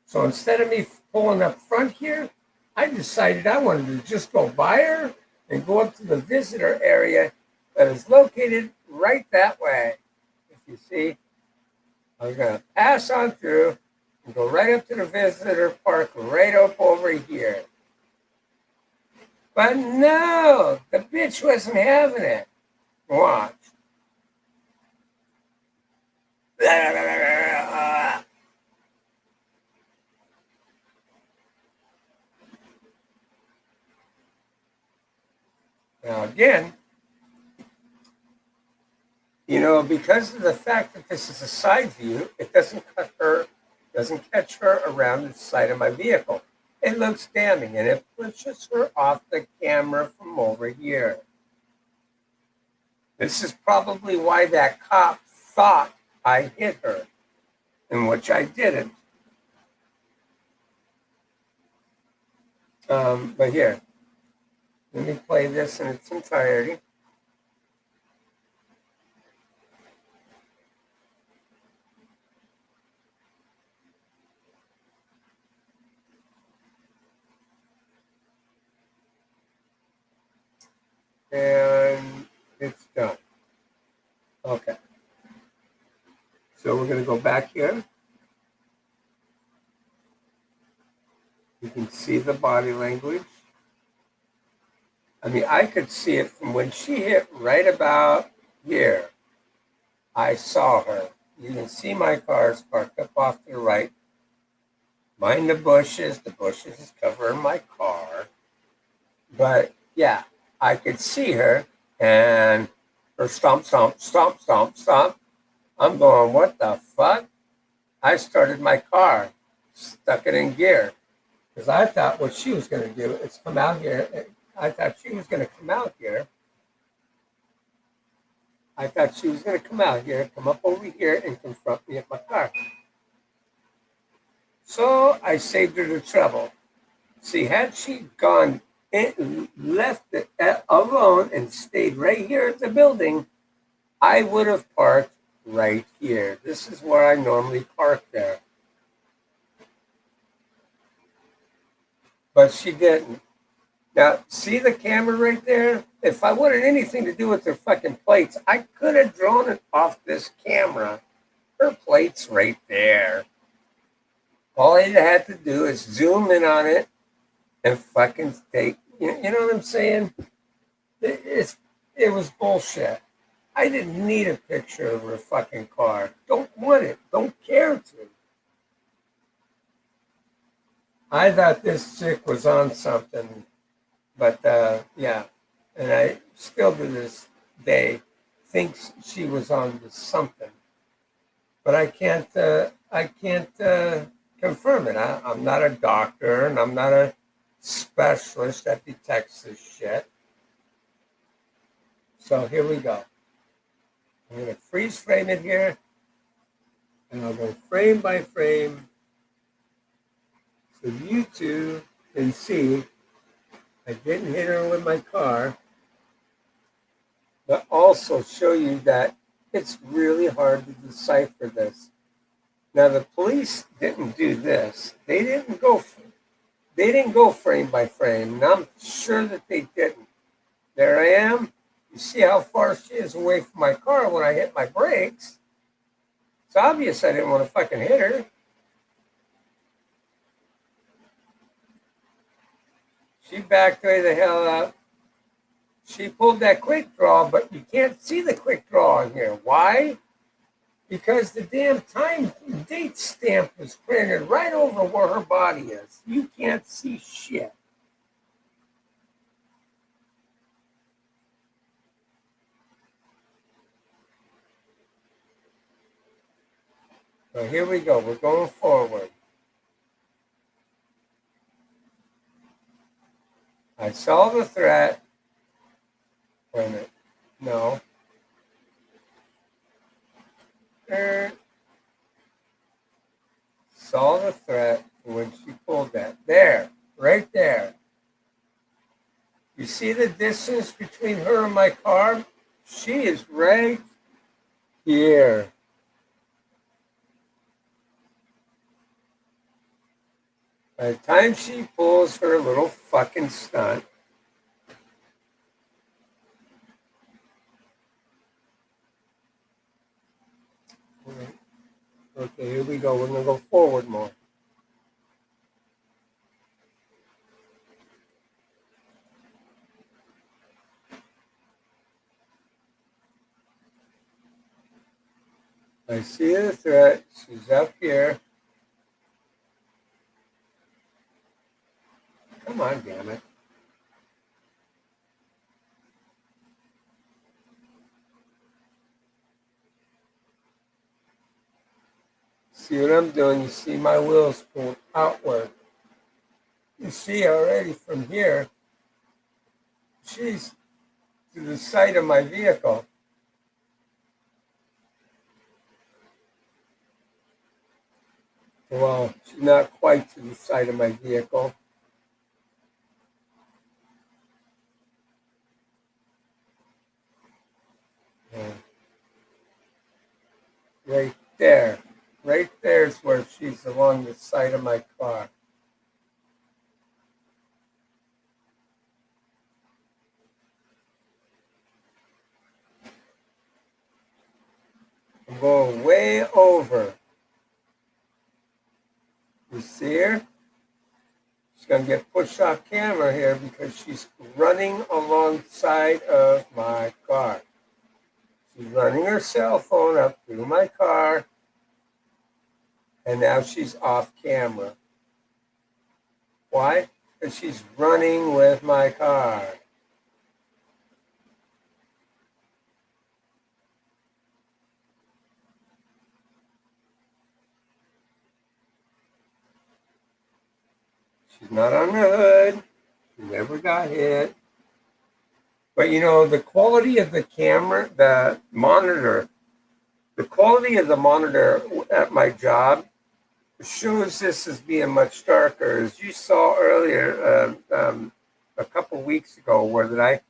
So instead of me pulling up front here, I decided I wanted to just go by her and go up to the visitor area that is located right that way. If you see, I was going to pass on through and go right up to the visitor park right up over here. But no, the bitch wasn't having it. Watch. Now again, because of the fact that this is a side view, it doesn't catch her around the side of my vehicle. It looks damning, and it pushes her off the camera from over here. This is probably why that cop thought I hit her, in which I didn't. But here, let me play this in its entirety. And it's done. Okay. So we're going to go back here. You can see the body language. I mean, I could see it from when she hit right about here. I saw her. You can see my car's parked up off to the right. Mind the bushes. The bushes is covering my car. But yeah, I could see her and her stomp, stomp, stomp, stomp, stomp. I'm going, what the fuck? I started my car, stuck it in gear. Because I thought what she was going to do is come out here. I thought she was going to come out here. Come up over here and confront me at my car. So I saved her the trouble. See, had she gone and left it alone and stayed right here at the building, I would have parked right here. This is where I normally park there. But she didn't. Now, see the camera right there? If I wanted anything to do with their fucking plates, I could have drawn it off this camera. Her plate's right there. All I had to do is zoom in on it and fucking take, you know what I'm saying? It was bullshit. I didn't need a picture of her fucking car. Don't want it. Don't care to. I thought this chick was on something, but yeah, and I still to this day think she was on to something, but I can't confirm it. I'm not a doctor, and I'm not a specialist that detects this shit. So here we go. I'm going to freeze frame it here, and I'll go frame by frame so you two can see I didn't hit her with my car, but also show you that it's really hard to decipher this. Now the police didn't do this. They didn't go frame by frame, and I'm sure that they didn't. There I am. You see how far she is away from my car when I hit my brakes. It's obvious I didn't want to fucking hit her. She backed way the hell up. She pulled that quick draw, but you can't see the quick draw in here. Why? Because the damn time date stamp was printed right over where her body is. You can't see shit. So here we go. We're going forward. I saw the threat. Wait a minute. No. Saw the threat when she pulled that. There. Right there. You see the distance between her and my car? She is right here. By the time she pulls her little fucking stunt, okay, here we go. We're going to go forward more. I see the threat. She's up here. Come on, damn it. See what I'm doing? You see my wheels pulled outward. You see already from here, she's to the side of my vehicle. Well, she's not quite to the side of my vehicle. Right there. Right there is where she's along the side of my car. I'm going way over. You see her? She's going to get pushed off camera here because she's running alongside of my car. She's running her cell phone up through my car, and now she's off camera. Why? Because she's running with my car. She's not on the hood. She never got hit. But you know, the quality of the camera, the monitor, the quality of the monitor at my job shows this as being much darker. As you saw earlier, a couple weeks ago, where did I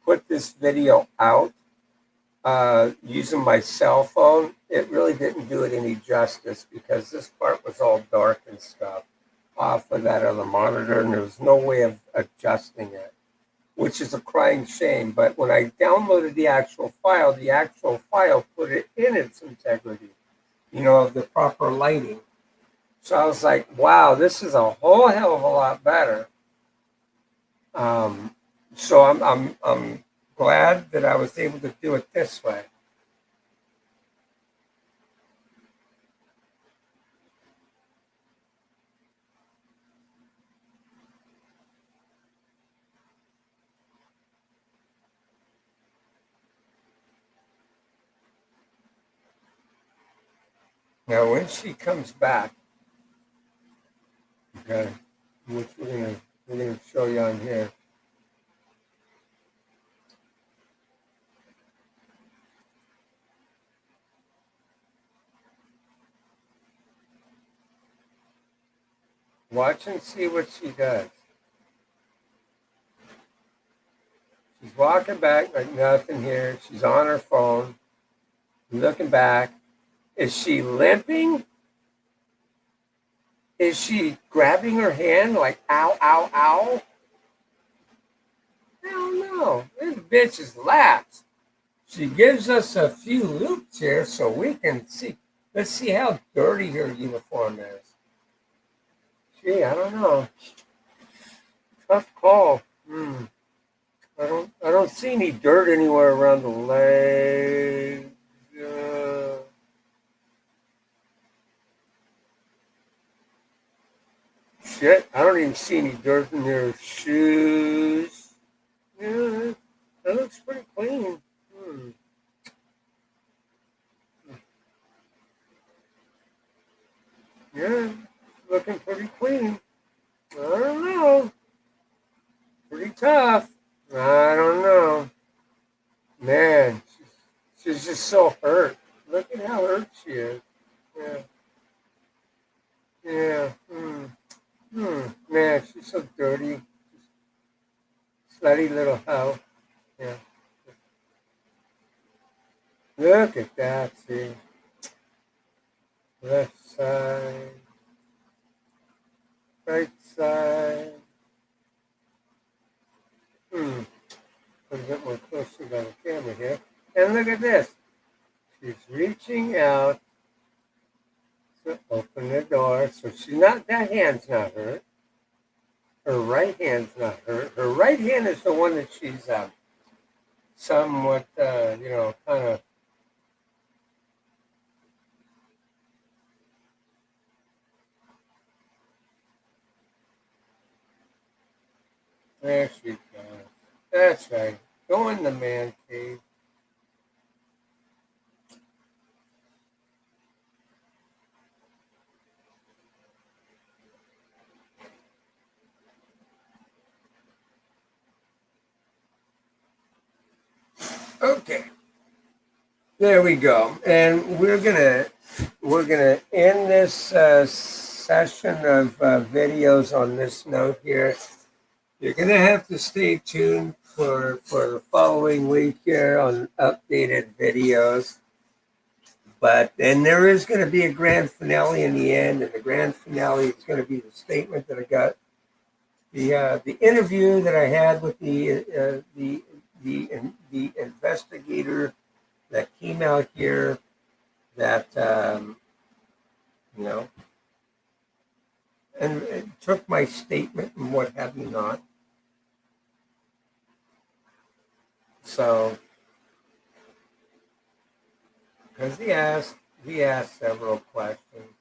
put this video out using my cell phone? It really didn't do it any justice because this part was all dark and stuff off of that other monitor, and there was no way of adjusting it, which is a crying shame. But when I downloaded the actual file put it in its integrity, you know, of the proper lighting. So I was like, wow, this is a whole hell of a lot better. So I'm glad that I was able to do it this way. Now, when she comes back, okay, which we're gonna show you on here. Watch and see what she does. She's walking back like nothing here. She's on her phone, looking back. Is she limping? Is she grabbing her hand like ow, ow, ow? I don't know. This bitch is lax. She gives us a few loops here so we can see. Let's see how dirty her uniform is. Gee, I don't know. Tough call. I don't see any dirt anywhere around the legs. Shit, I don't even see any dirt in their shoes. Yeah, that looks pretty clean. Yeah, looking pretty clean. I don't know. Pretty tough. I don't know. Man, she's just so hurt. Look at how hurt she is. Yeah. Yeah. Man, she's so dirty. Slutty little hoe. Yeah. Look at that, see. Left side. Right side. Put a bit more closer on the camera here. And look at this. She's reaching out to open the door. So she's not, that hand's not hurt. Her right hand's not hurt. Her right hand is the one that she's somewhat, kind of. There she goes. That's right. Go in the man cave. Okay. There we go. And we're gonna end this session of videos on this note here. You're gonna have to stay tuned for the following week here on updated videos. But then there is going to be a grand finale in the end, and the grand finale is going to be the statement that I got, the interview that I had with the investigator that came out here, that and it took my statement and what have you not. So, because he asked several questions,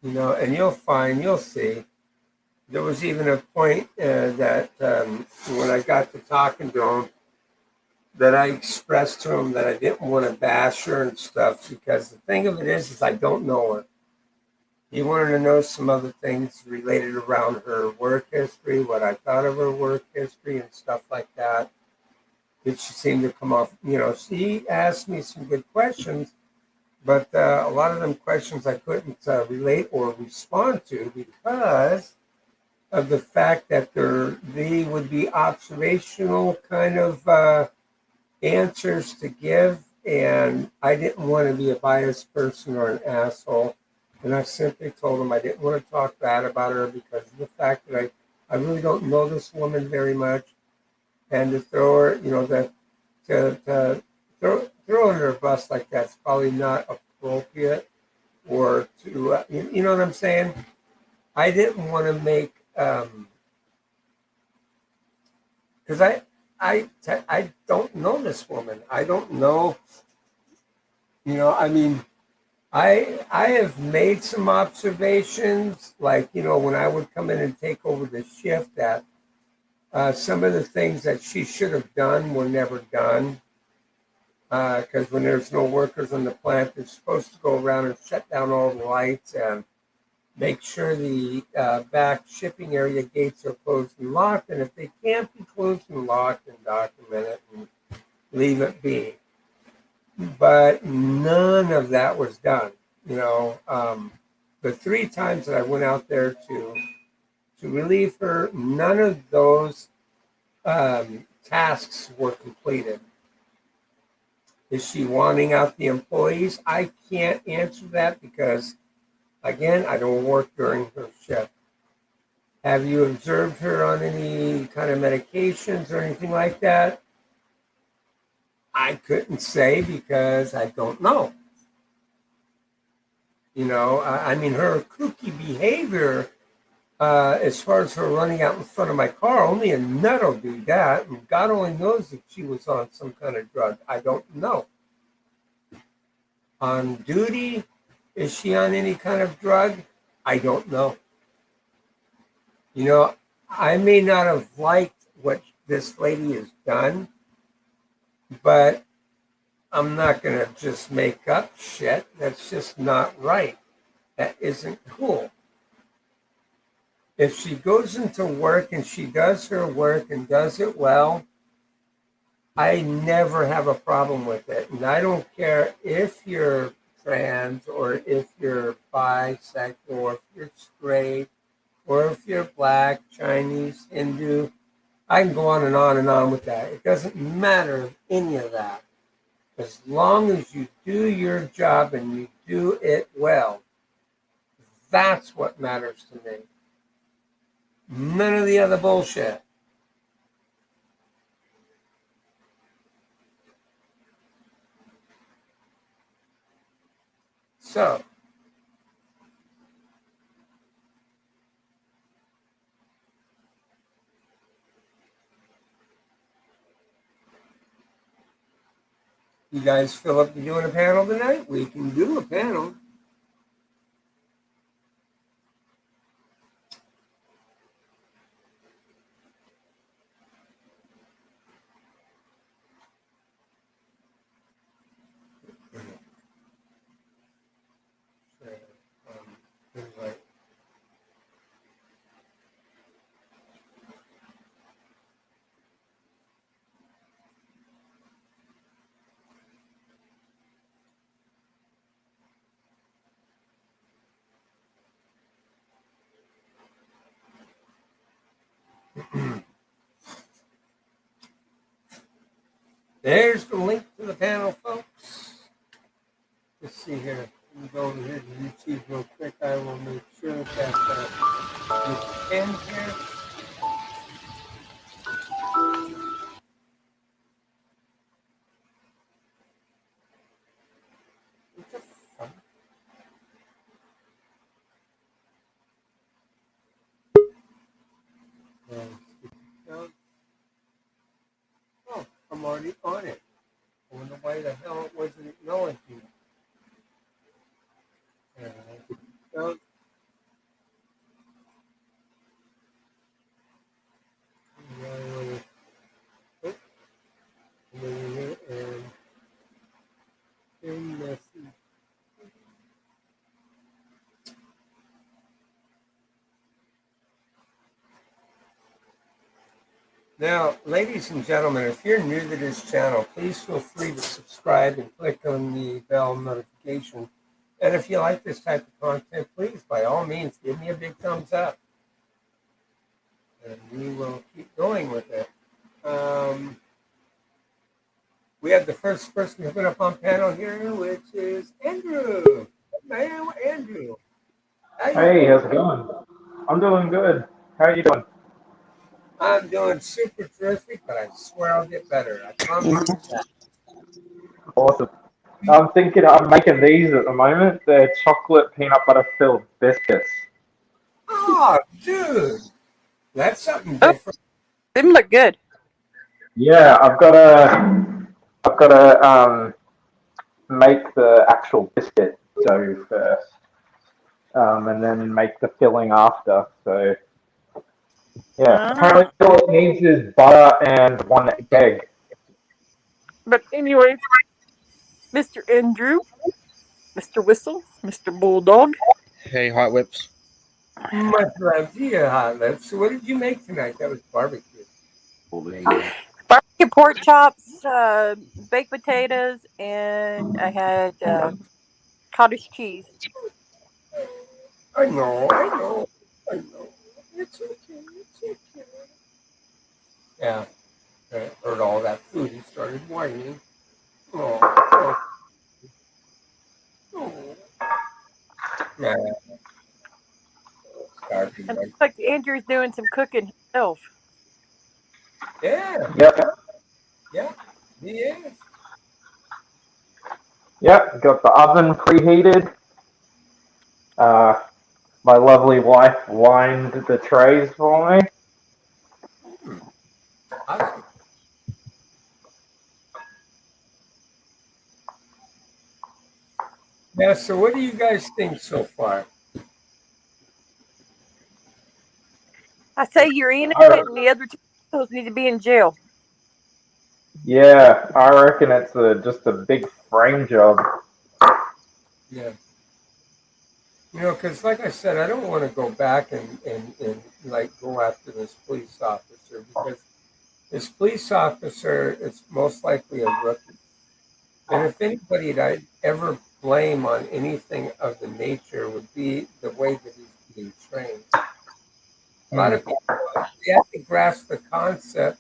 and you'll see. There was even a point that when I got to talking to him, that I expressed to him that I didn't want to bash her and stuff, because the thing of it is I don't know her. He wanted to know some other things related around her work history, what I thought of her work history and stuff like that. Which seemed to come off, she asked me some good questions, but a lot of them questions I couldn't relate or respond to because of the fact that they would be observational kind of answers to give, and I didn't want to be a biased person or an asshole. And I simply told him I didn't want to talk bad about her because of the fact that I really don't know this woman very much. And to throw her, to throw her under a bus like that's probably not appropriate, or to, you know what I'm saying? I didn't want to make, because I don't know this woman. I don't know, I have made some observations, like, when I would come in and take over the shift, that some of the things that she should have done were never done. Because when there's no workers on the plant, they're supposed to go around and shut down all the lights and make sure the back shipping area gates are closed and locked. And if they can't be closed and locked, then document it and leave it be. But none of that was done. The 3 times that I went out there to relieve her, none of those tasks were completed. Is she wanting out the employees? I can't answer that because, again, I don't work during her shift. Have you observed her on any kind of medications or anything like that? I couldn't say because I don't know. I mean, her kooky behavior, as far as her running out in front of my car, only a nut will do that. And God only knows if she was on some kind of drug. I don't know. On duty, is she on any kind of drug? I don't know. I may not have liked what this lady has done, but I'm not going to just make up shit. That's just not right. That isn't cool. If she goes into work and she does her work and does it well, I never have a problem with it. And I don't care if you're trans or if you're bisexual or if you're straight or if you're black, Chinese, Hindu. I can go on and on and on with that. It doesn't matter any of that. As long as you do your job and you do it well, that's what matters to me. None of the other bullshit. So, you guys feel up to doing a panel tonight? We can do a panel. Invite. There's the link to the panel, folks. Let's see here. Let me go over here to YouTube real quick. I will make sure that you can here. What the fuck? Oh, I'm already on it. I wonder why the hell it wasn't acknowledging it. So, now, ladies and gentlemen, if you're new to this channel, please feel free to subscribe and click on the bell notification. And if you like this type of content, please, by all means, give me a big thumbs up. And we will keep going with it. We have the first person coming up on panel here, which is Andrew. Hey, Andrew. Hey, how's it going? I'm doing good. How are you doing? I'm doing super terrific, but I swear I'll get better. I promise you that. Awesome. I'm thinking I'm making these at the moment. They're chocolate peanut butter filled biscuits. Oh, dude. That's something Oh, different. them look good. Yeah, I've got to make the actual biscuit dough first, and then make the filling after. So yeah, apparently all it needs is butter and one egg. But anyways, Mr. Andrew, Mr. Whistle, Mr. Bulldog. Hey, Hot Whips. Much love to you, Hot Lips. So what did you make tonight? That was barbecue. Barbecue pork chops, baked potatoes, and I had cottage cheese. I know, I know, I know. It's okay, it's okay. Yeah, I heard all that food. He started whining. Oh, oh, yeah, starving. And Right? looks like Andrew's doing some cooking himself. Yeah, Yep. yeah, he is. Yep. Got the oven preheated. My lovely wife lined the trays for me. Hmm, awesome. Yeah, so what do you guys think so far? I say you're innocent, I, and the other two assholes need to be in jail. yeah, I reckon it's just a big frame job. Yeah. Because like I said, I don't want to go back and like go after this police officer because this police officer is most likely a rookie. And if anybody that I'd ever blame on anything of the nature would be the way that he's being trained. A lot Hmm. of people they have to grasp the concept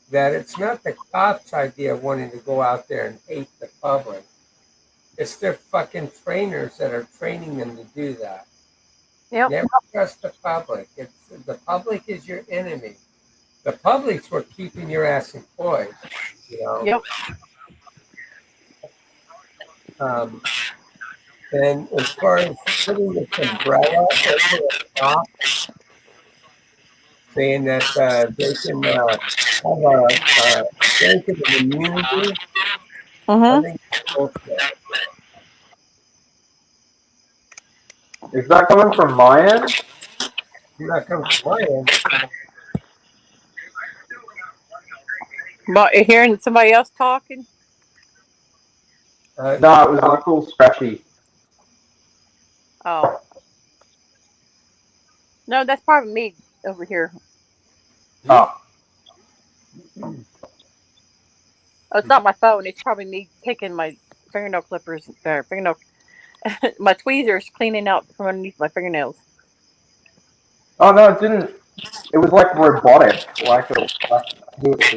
that it's not the cops' idea of wanting to go out there and hate the public. It's their fucking trainers that are training them to do that. Yep. Never trust the public. It's the public is your enemy. The public's what keeping your ass employed. You know. Yep. Um, and as far as putting this umbrella over the top, saying that they can have a blanket of immunity, I Mm-hmm. think it's bullshit. Is that coming from my end? You're not coming from my end. But you're hearing somebody else talking? No, it was like all scratchy. Oh. No, that's probably me over here. Hmm? Oh, Oh, it's not my phone. It's probably me taking my fingernail clippers, fingernail, my tweezers, cleaning out from underneath my fingernails. oh no, it didn't. It was like robotic, like his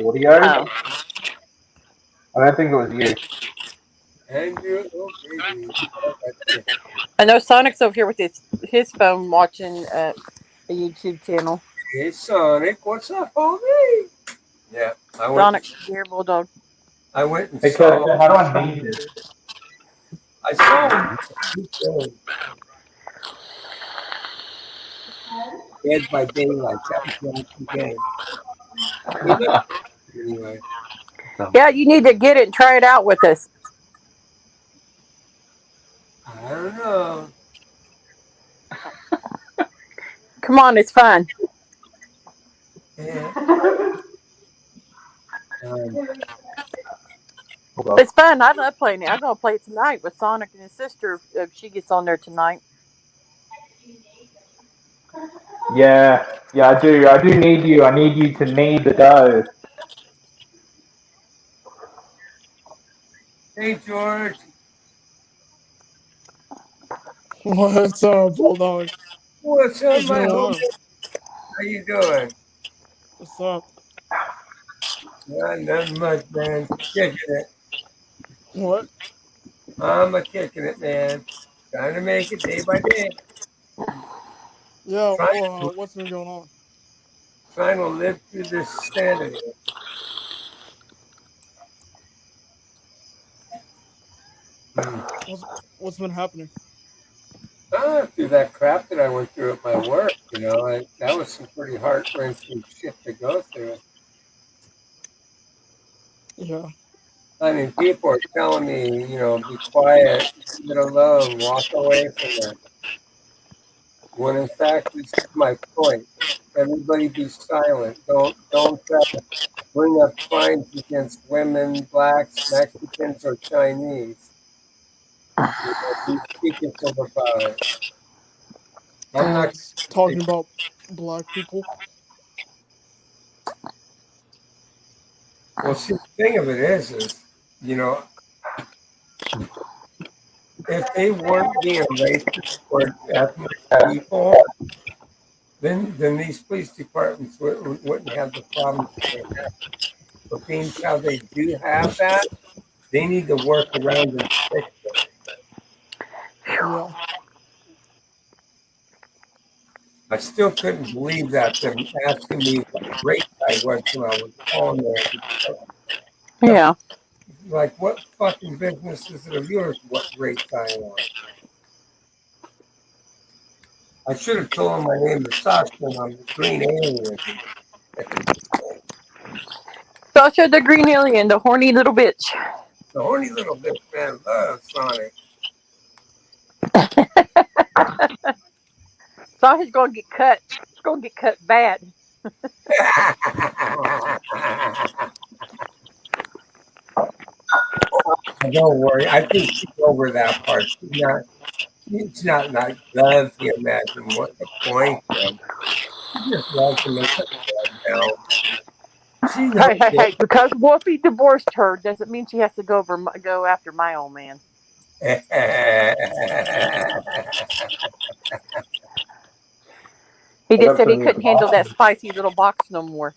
audio. Oh. I don't think it was you. Andrew, oh baby. Oh, that's you. I know Sonic's over here with his phone watching a YouTube channel. Hey Sonic, what's up, homie? Yeah, Sonic, dear bulldog. I went and Hey, saw Kirsten, how do I name this? I saw him Dead by Daylight. That was the last game. He looked anyway. Yeah, you need to get it and try it out with us. I don't know. Come on, it's fun. Yeah. Um, Hold on. It's fun. I love playing it. I'm gonna play it tonight with Sonic and his sister if she gets on there tonight. Yeah, I do. I do need you. I need you to knead the dough. hey George, What's up, Bulldog? what's up, What's my going homie? on? How you doing? What's up? Nothing much, man. Kicking it. What? I'm a kicking it, man. Trying to make it day by day. Yeah, Trying, what's been going on? trying to live through this sanity. Hmm. What's what's been happening? Through that crap that I went through at my work, that was some pretty heart wrenching shit to go through. Yeah. I mean, people are telling me, be quiet, leave it alone, walk away from it. When in fact, this is my point. Everybody be silent. Don't bring up crimes against women, blacks, Mexicans, or Chinese. Be secretive about it. I'm not. Talking about black people. Well, see, the thing of it is, you know, if they weren't being racist toward ethnic people, then these police departments wouldn't have the problems that they have. But being how they do have that, they need to work around and fix it. Yeah. I still couldn't believe that them asking me what race I was when I was on there. Yeah. Like, what fucking business is it of yours what race I am? I should have told him my name is Sasha and I'm the green alien. Sasha the green alien, the horny little bitch. The horny little bitch man loves Sonic. Sasha's gonna get cut. She's gonna get cut bad. Don't worry. I think she's over that part. She's not like love him as in what the point is. She just loves him as a friend now. She knows Hey, hey, it. hey! Because Wolfie divorced her doesn't mean she has to go after my old man. He I just got said he some new couldn't handle that glasses. spicy little box no more.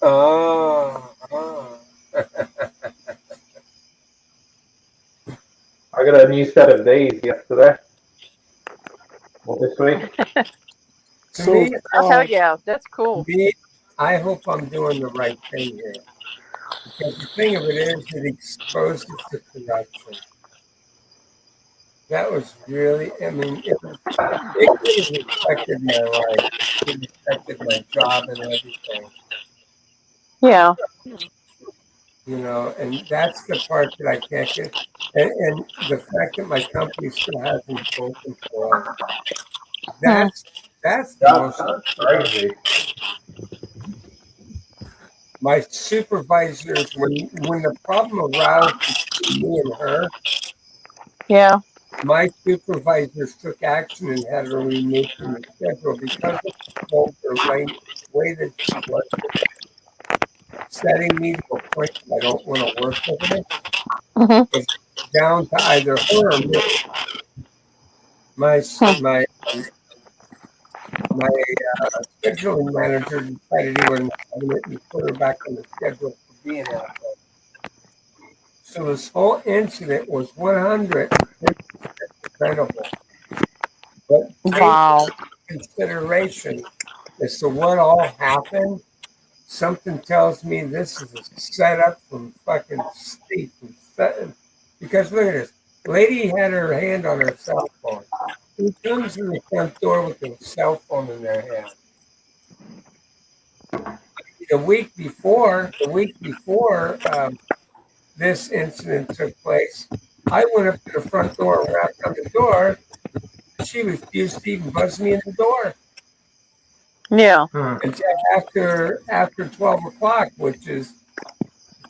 Oh, oh. I got a new set of these yesterday. Well, this week. To So, me, Oh hell yeah, that's cool. I hope I'm doing the right thing here. Because the thing of it is, it exposes the corruption. That was really, I mean, it could have affected my life. It could have affected my job and everything. Yeah. And that's the part that I can't get. And the fact that my company still hasn't spoken for us, Hmm. that's the most. That's crazy. My supervisors, when the problem arose between me and her, Yeah. my supervisors took action and had her removed from the schedule because of the way that she was setting me to a point that I don't want to work with her. Hmm. It's down to either her or me. My my my scheduling manager decided he wasn't having it and put her back on the schedule for being out there. So this whole incident was 150% preventable. But take Wow. into consideration as to what all happened, something tells me this is a setup from fucking Steve. Because look at this. Lady had her hand on her cell phone. Who comes in the front door with a cell phone in their hand? The week before this incident took place, I went up to the front door and rapped on the door. She refused to even buzz me in the door Yeah. until after 12 o'clock, which is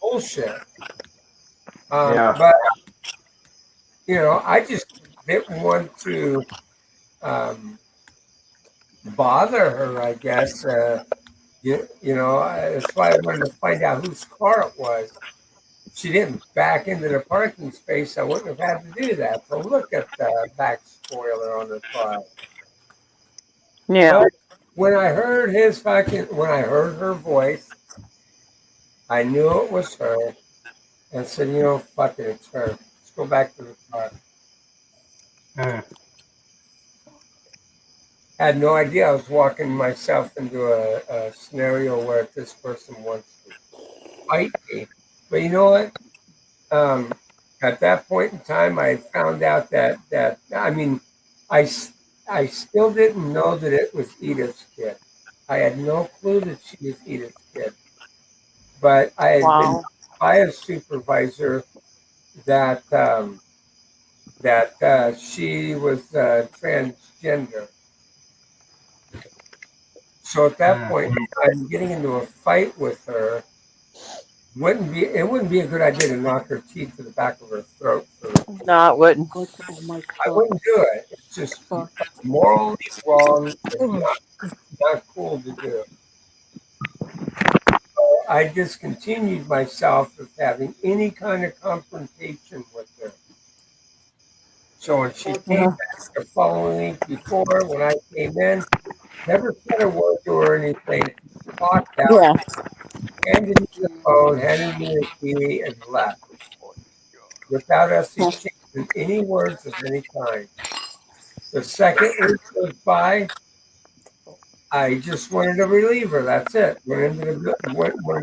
bullshit. Yeah. But I just didn't want to um, bother her. I guess that's why I wanted to find out whose car it was. If she didn't back into the parking space, I wouldn't have had to do that. So look at the back spoiler on the car. Yeah. But when I heard when I heard her voice, I knew it was her, and said, fuck it, it's her. Let's go back to the car. Mm. I had no idea I was walking myself into a scenario where this person wants to fight me. But you know what? At that point in time, I found out that I mean, I I still didn't know that it was Edith's kid. I had no clue that she was Edith's kid. But I had been Wow. by a supervisor that she was transgender. So at that Mm. point, I'm getting into a fight with her. It wouldn't be a good idea to knock her teeth to the back of her throat. No, it wouldn't. oh my I fuck. wouldn't do it. It's just Fuck. morally wrong and Ugh. not cool to do. I discontinued myself of having any kind of confrontation with her. So when she came back the following week before, when I came in, never said a word to her or anything. She walked out, Yeah. handed me the phone, handed me the key, and left without us exchanging any words of any kind. The second week goes by, I just wanted to relieve her. That's it. Wanted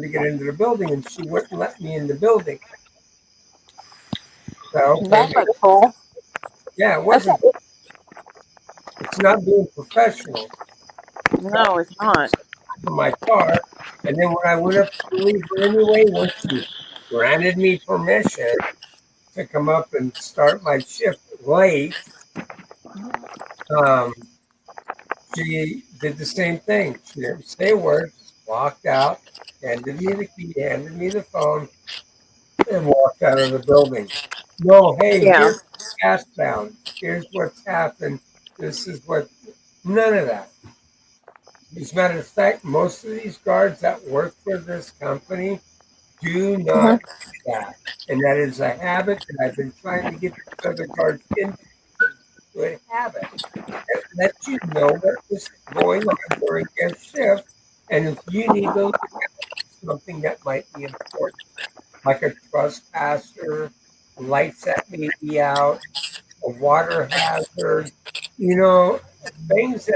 to get into the building, and she wouldn't let me in the building. So okay, That's not cool. yeah, it That's not, wasn't. It's not being professional. no, it's not. In my car, and then when I went up to leave her anyway, once she granted me permission to come up and start my shift late, um, she did the same thing. She didn't say a word, just walked out, handed me the key, handed me the phone, and walked out of the building. No, hey, Yeah. here's gas bound. Here's what's happened. This is what. None of that. As a matter of fact, most of these guards that work for this company do Hmm. not do that. And that is a habit that I've been trying to get these other guards into. Good habit. It lets you know what is going on during your shift. And if you need to look at something that might be important, like a trespasser, lights that may be out, a water hazard, you know, things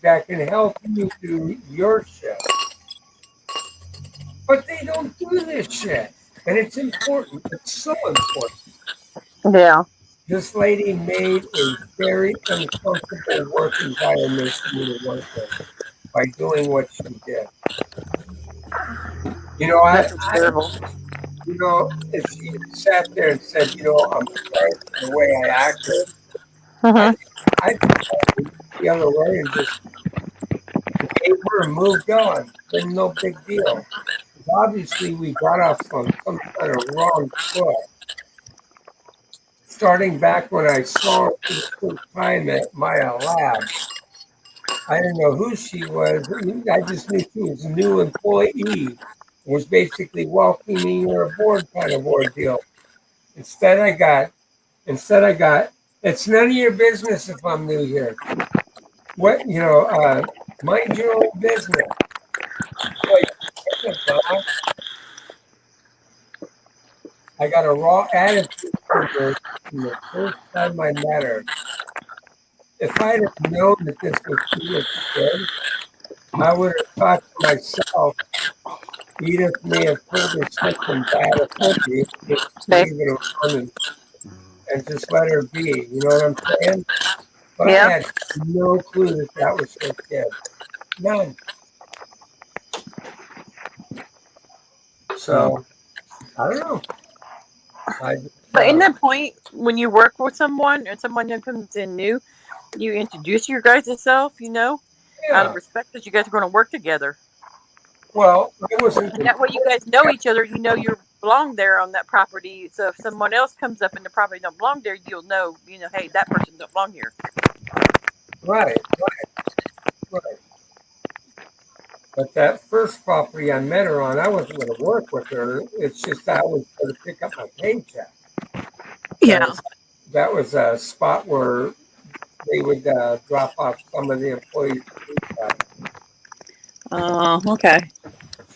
that can help you through your shift. But they don't do this shit. And it's important. It's so important. Yeah. This lady made a very uncomfortable work environment for me to work in by doing what she did. You know, That's terrible. if she had sat there and said, I'm sorry for the way I acted, I Hmm. think I think the other way and just forgave her and moved on. Then no big deal. Obviously, we got off on some kind of wrong foot. Starting back when I saw her for the first time at Maya Labs, I didn't know who she was. I just knew she was a new employee. Was basically welcoming her aboard kind of ordeal. Instead, I got. Instead, I got. It's none of your business if I'm new here. What mind your own business. Like, I got a raw attitude from her from the first time I met her. If I'd have known that this was Edith's kid, I would have thought to myself, Edith may have told her something bad about me, just Okay. leave it alone and just let her be. You know what I'm saying? But I Yeah. had no clue that that was her kid. None. So I don't know. I just, But in that point, when you work with someone and someone who comes in new, you introduce your guys' self, out of yeah. respect that you guys are going to work together. Well, I wasn't. And that way you guys know each other. You know you belong there on that property. So if someone else comes up and the property don't belong there, you'll know, hey, that person don't belong here. Right. Right. But that first property I met her on, I wasn't going to work with her. It's just I was going to pick up my paycheck Yeah. because that was a spot where they would drop off some of the employees' paychecks. Oh, okay.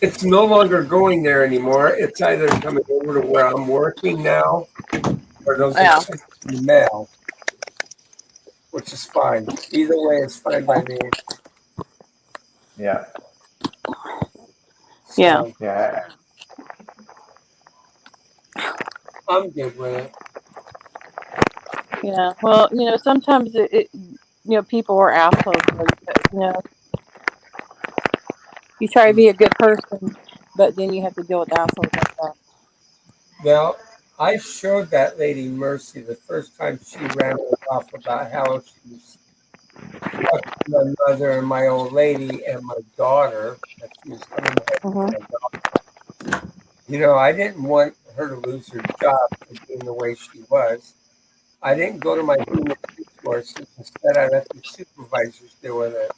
It's no longer going there anymore. It's either coming over to where I'm working now, or they'll Yeah. just send it in the mail, which is fine. Either way, it's fine by me. Yeah. Yeah. So Yeah. I'm good with it. Yeah. Well, sometimes people are assholes. You try to be a good person, but then you have to deal with assholes like that. Now, I showed that lady mercy the first time she ran off about how she was fucking my mother and my old lady and my daughter, that she was coming home Hmm. with my daughter. I didn't want her to lose her job for being the way she was. I didn't go to my human resources. Instead, I let the supervisors deal with it.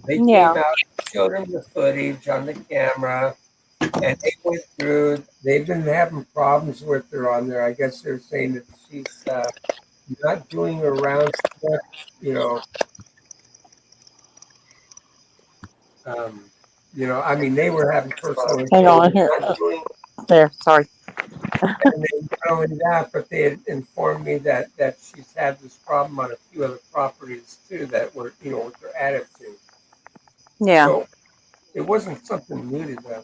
They came Yeah. out, showed them the footage on the camera, and they went through. They've been having problems with her on there. I guess they're saying that she's not doing around stuff, I mean, they were having personal Hang issues. on here. There. Sorry. And then not only that, but they had informed me that she's had this problem on a few other properties too that were, with their attitude. Yeah. So it wasn't something new to them.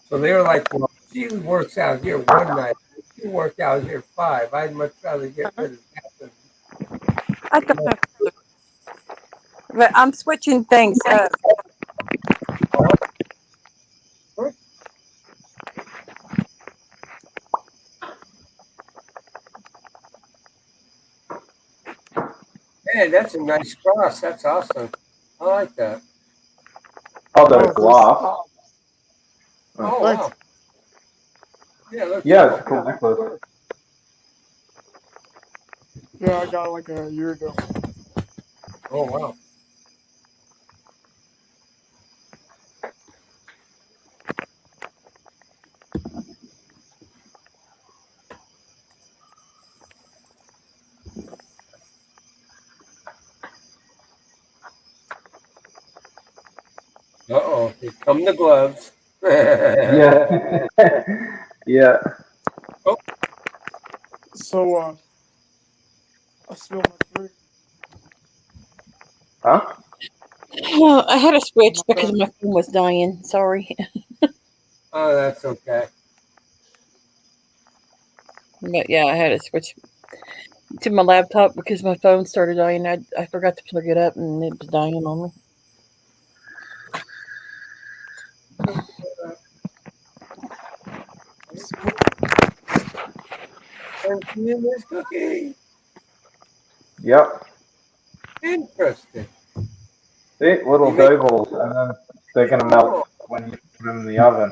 So they were like, well, she works out here one night. She work out here 5. I'd much rather get rid of that than I don't know. But I'm switching things up. Man, that's a nice cross. That's awesome. I like that. Oh, the Oh, glass. Oh, thanks. wow. Yeah, look. Yeah, it's a cool necklace. Yeah, I got it like a year ago. Oh, wow. Uh-oh. Here come the gloves. Yeah. Yeah. So, I spilled my drink. Huh? Oh, I had to switch My because bad. my phone was dying. Sorry. Oh, that's okay. But yeah, I had to switch to my laptop because my phone started dying. I forgot to plug it up and it was dying on me. Thank you, Miss Cookie. Yep. Interesting. See, little You make dough balls, and then they're gonna melt when you put them in the oven.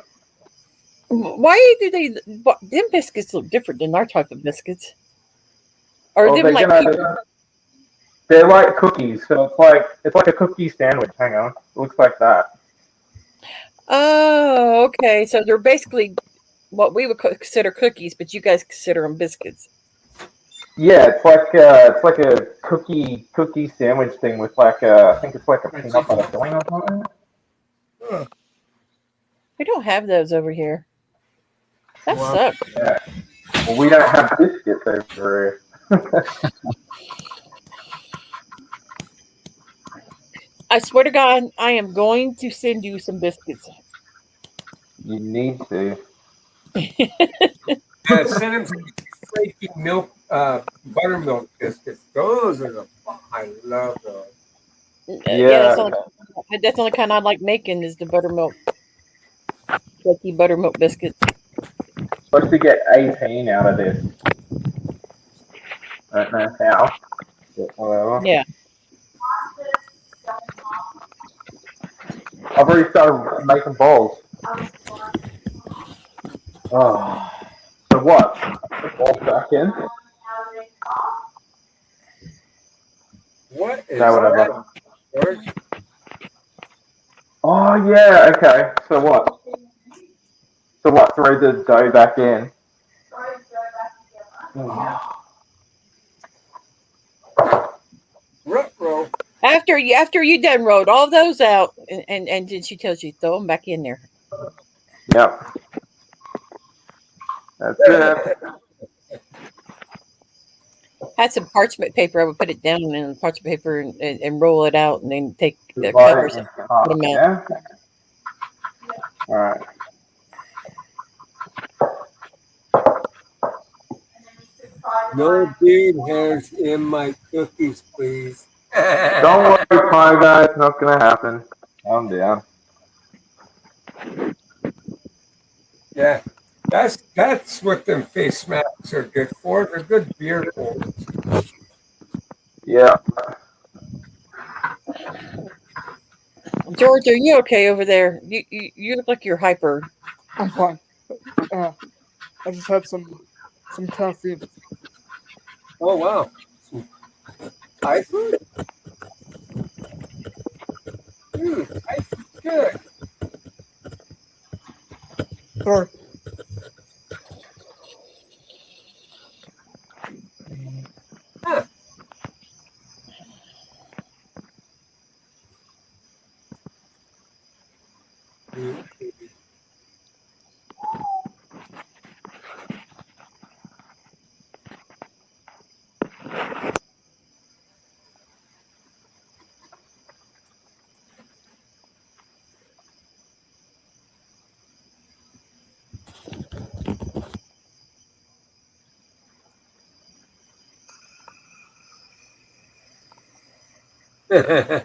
Why do them biscuits look different than our type of biscuits? Or Oh, them like they're like cookies, so it's like a cookie sandwich. Hang on, it looks like that. oh, okay. So they're basically what we would consider cookies, but you guys consider them biscuits. Yeah, it's like a cookie sandwich thing with I think it's like a peanut butter filling or something. We don't have those over here. That Wow. sucks. Yeah. Well, we don't have biscuits over here. I swear to God, I am going to send you some biscuits. You need to. Send them some flaky milk, buttermilk biscuits. Those are I love those. Yeah, Yeah, that's the only kind I like making is the buttermilk, flaky buttermilk biscuits. supposed to get 18 out of this. I don't know how, but whatever. Yeah. I've already started making balls. Oh, so what? Put balls back in? What is No, that, whatever. George? Oh yeah, okay. So what? So what? Throw the dough back in. Oh, Ruh-roh. After you done wrote all those out, and then she tells you throw them back in there. yep. That's it. Had some parchment paper. I would put it down in parchment paper and roll it out, and then take the Divide covers it and in put half. them out. Yeah. All right. No beard hairs in my cookies, please. Don't worry, Pie Guy. It's not gonna happen. Calm down. Yeah, that's what them face masks are good for. They're good beard holders. Yeah. George, are you okay over there? You look like you're hyper. I'm fine. Uh, I just had some caffeine. Oh wow, Thai food. Thai food's good. Sorry. Yeah,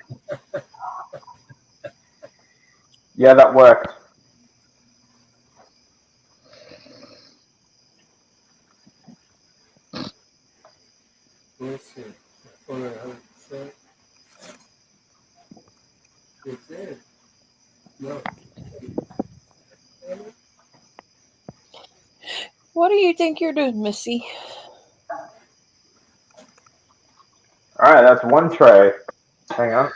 that worked. Let's see. Phone at 100%. It's in. No. What do you think you're doing, Missy? All right, that's one tray. Hang on.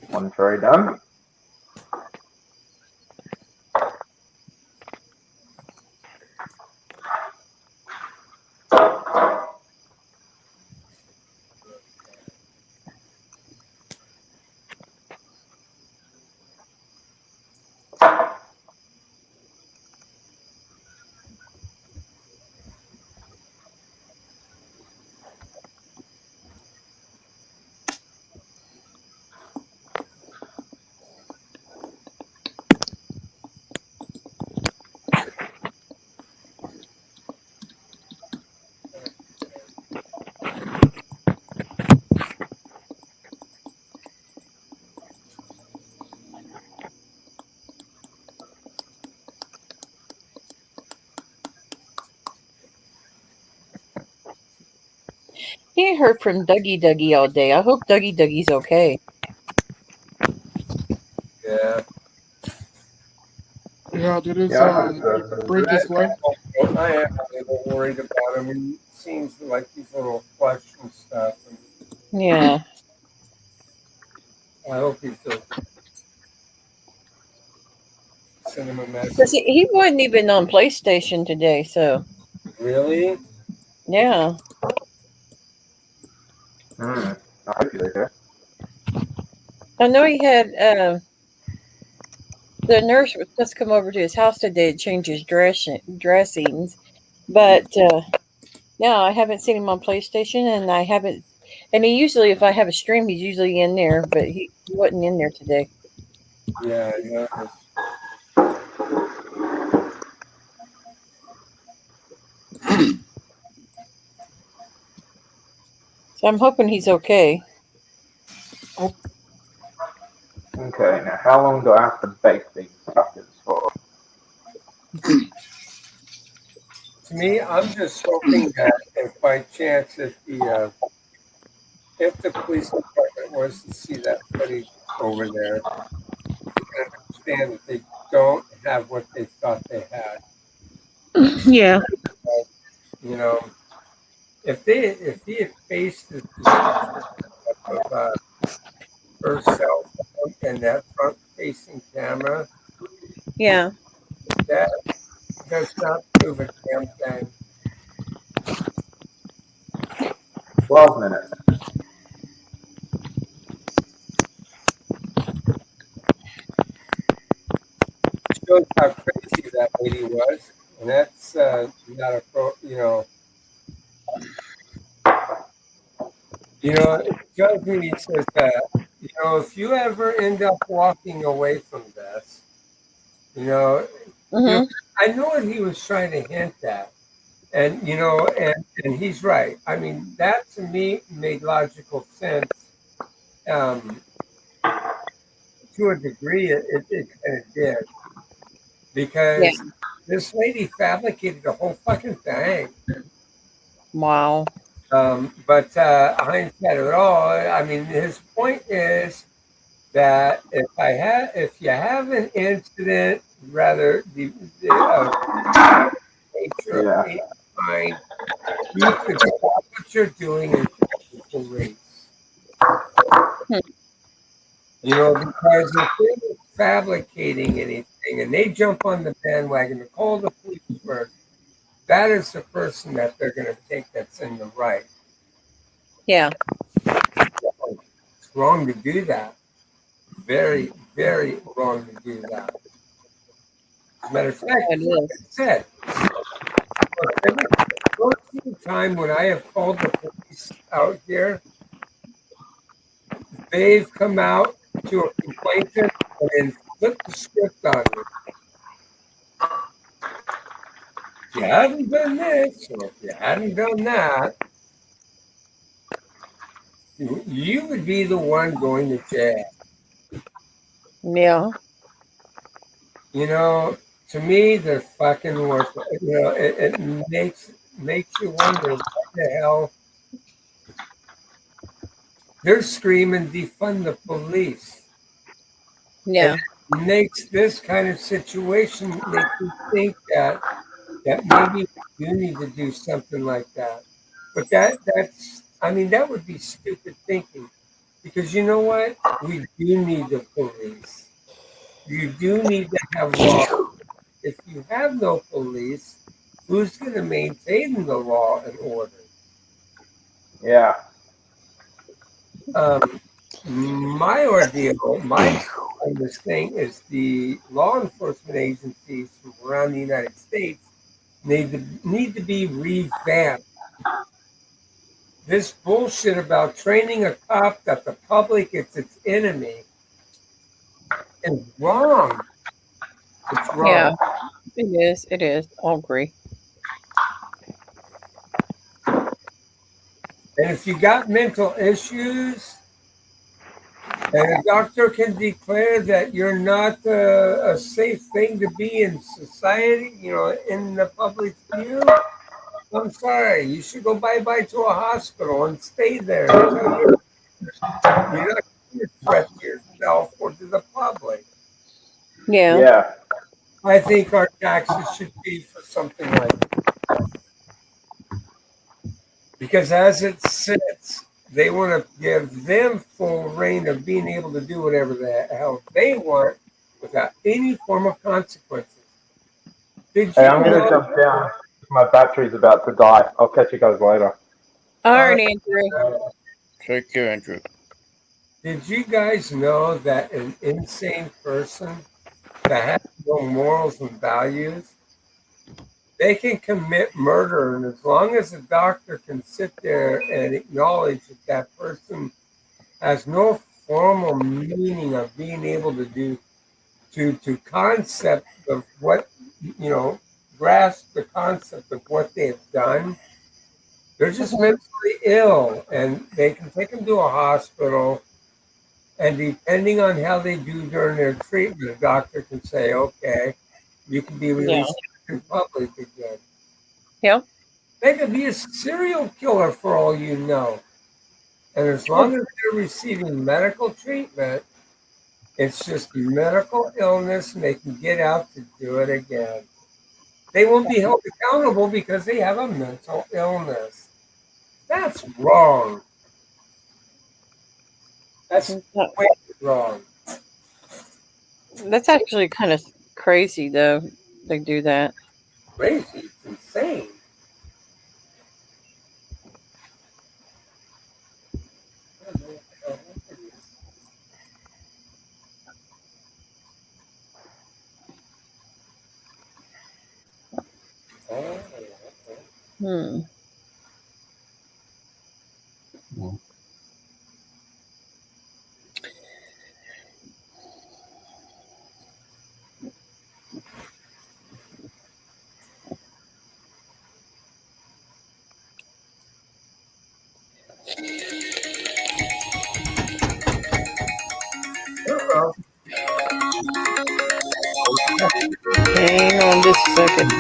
One tray done. He ain't heard from Dougie all day. I hope Dougie's okay. Yeah. Yeah, did his Yeah, I hope so. break his leg? I am a little worried about him. He seems like he's a little flushed and stuff. And Yeah. I hope he's still send him a Because message. he wasn't even on PlayStation today, so Really? yeah. I hope he's okay. I know he had the nurse was supposed to come over to his house today to change his dressings, but no, I haven't seen him on PlayStation, and I haven't. And he usually, if I have a stream, he's usually in there, but he wasn't in there today. Yeah, I noticed. So I'm hoping he's okay. Oh, Okay, now how long do I have to bake these suckers for? To me, I'm just hoping that if by chance, if the police department wants to see that footage over there, they can understand that they don't have what they thought they had. Yeah. You know, if he had faced the description of her cell phone and that front facing camera, Yeah. that does not prove a damn thing. 12 minutes. Shows how crazy that lady was, and that's not a it tells me, it says that, if you ever end up walking away from this, you know, you know, Mhm. I know what he was trying to hint at, and he's right. I mean, that to me made logical sense. Um, to a degree, it kind of did Yeah. because this lady fabricated the whole fucking thing. Wow. But hindsight of it all, I mean, his point is that if you have an incident, rather the nature of Yeah. any kind, you should stop what you're doing and check the police. Hmm. Because if they're fabricating anything and they jump on the bandwagon to call the police first, that is the person that they're going to take that's in the right. Yeah. It's wrong to do that. Very, very wrong to do that. As a matter of fact, It like I is. said, every time when I have called the police out here, they've come out to a complainant and then flipped the script on me. if you hadn't done this or if you hadn't done that, you would be the one going to jail. Yeah. You know, to me, they're fucking worthless. You know, it makes you wonder what the hell they're screaming, defund the police. And Yeah. it makes this kind of situation make you think that maybe you need to do something like that. But that's I mean that would be stupid thinking because you know what? We do need the police. You do need to have law. If you have no police, who's going to maintain the law and order? Yeah. Um, my ordeal, my take on this thing is the law enforcement agencies from around the United States need to be revamped. This bullshit about training a cop that the public is its enemy is wrong. It's Yeah. wrong. It is. It is. I'll agree. And if you got mental issues, and a doctor can declare that you're not a safe thing to be in society, you know, in the public view, I'm sorry, you should go bye-bye to a hospital and stay there until you're not going to threat to yourself or to the public. Yeah. Yeah. I think our taxes should be for something like that. Because as it sits, they want to give them full reign of being able to do whatever the hell they want without any form of consequences. Did Hey, you I'm gonna know? jump down. My battery's about to die. I'll catch you guys later. All Uh, right, Andrew. Take care, Andrew. did you guys know that an insane person that has no morals and values, they can commit murder, and as long as a doctor can sit there and acknowledge that that person has no formal meaning of being able to do to concept of what you know, grasp the concept of what they have done. They're just mentally ill, and they can take them to a hospital. And depending on how they do during their treatment, a doctor can say, "Okay, you can be Yeah. released in public again." Yeah. They could be a serial killer for all you know. And as long as they're receiving medical treatment, it's just medical illness, and they can get out to do it again. They won't be held accountable because they have a mental illness. That's wrong. That's way wrong. That's actually kind of crazy, though. They do that. Crazy. It's insane. Hmm. Uh-oh. Hang on just a second.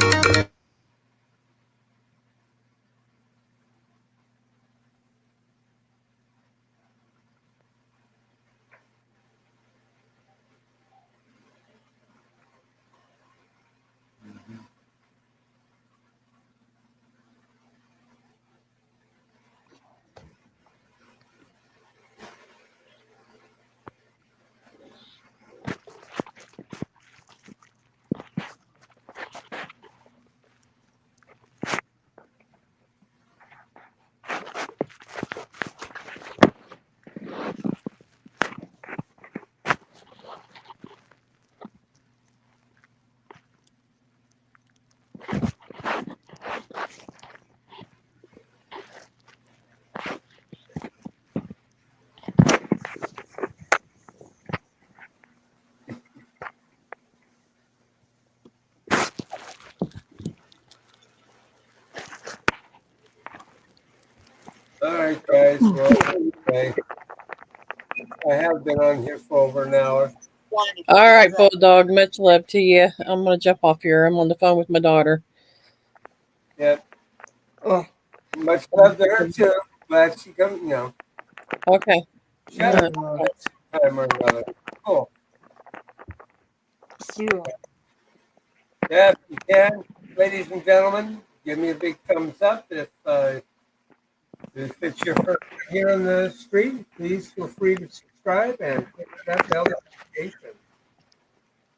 guys. Well, anyway, I have been on here for over an hour. All right, Bulldog. Much love to you. I'm gonna jump off here. I'm on the phone with my daughter. Yep. Oh, Much love to her too. Glad she come. Okay. Shut up time or another. Cool. see you. Yeah, if you can, ladies and gentlemen, give me a big thumbs up if it's your first time here on the street. Please feel free to subscribe and hit that bell notification.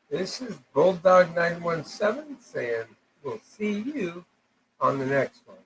This is Bulldog 917 saying we'll see you on the next one.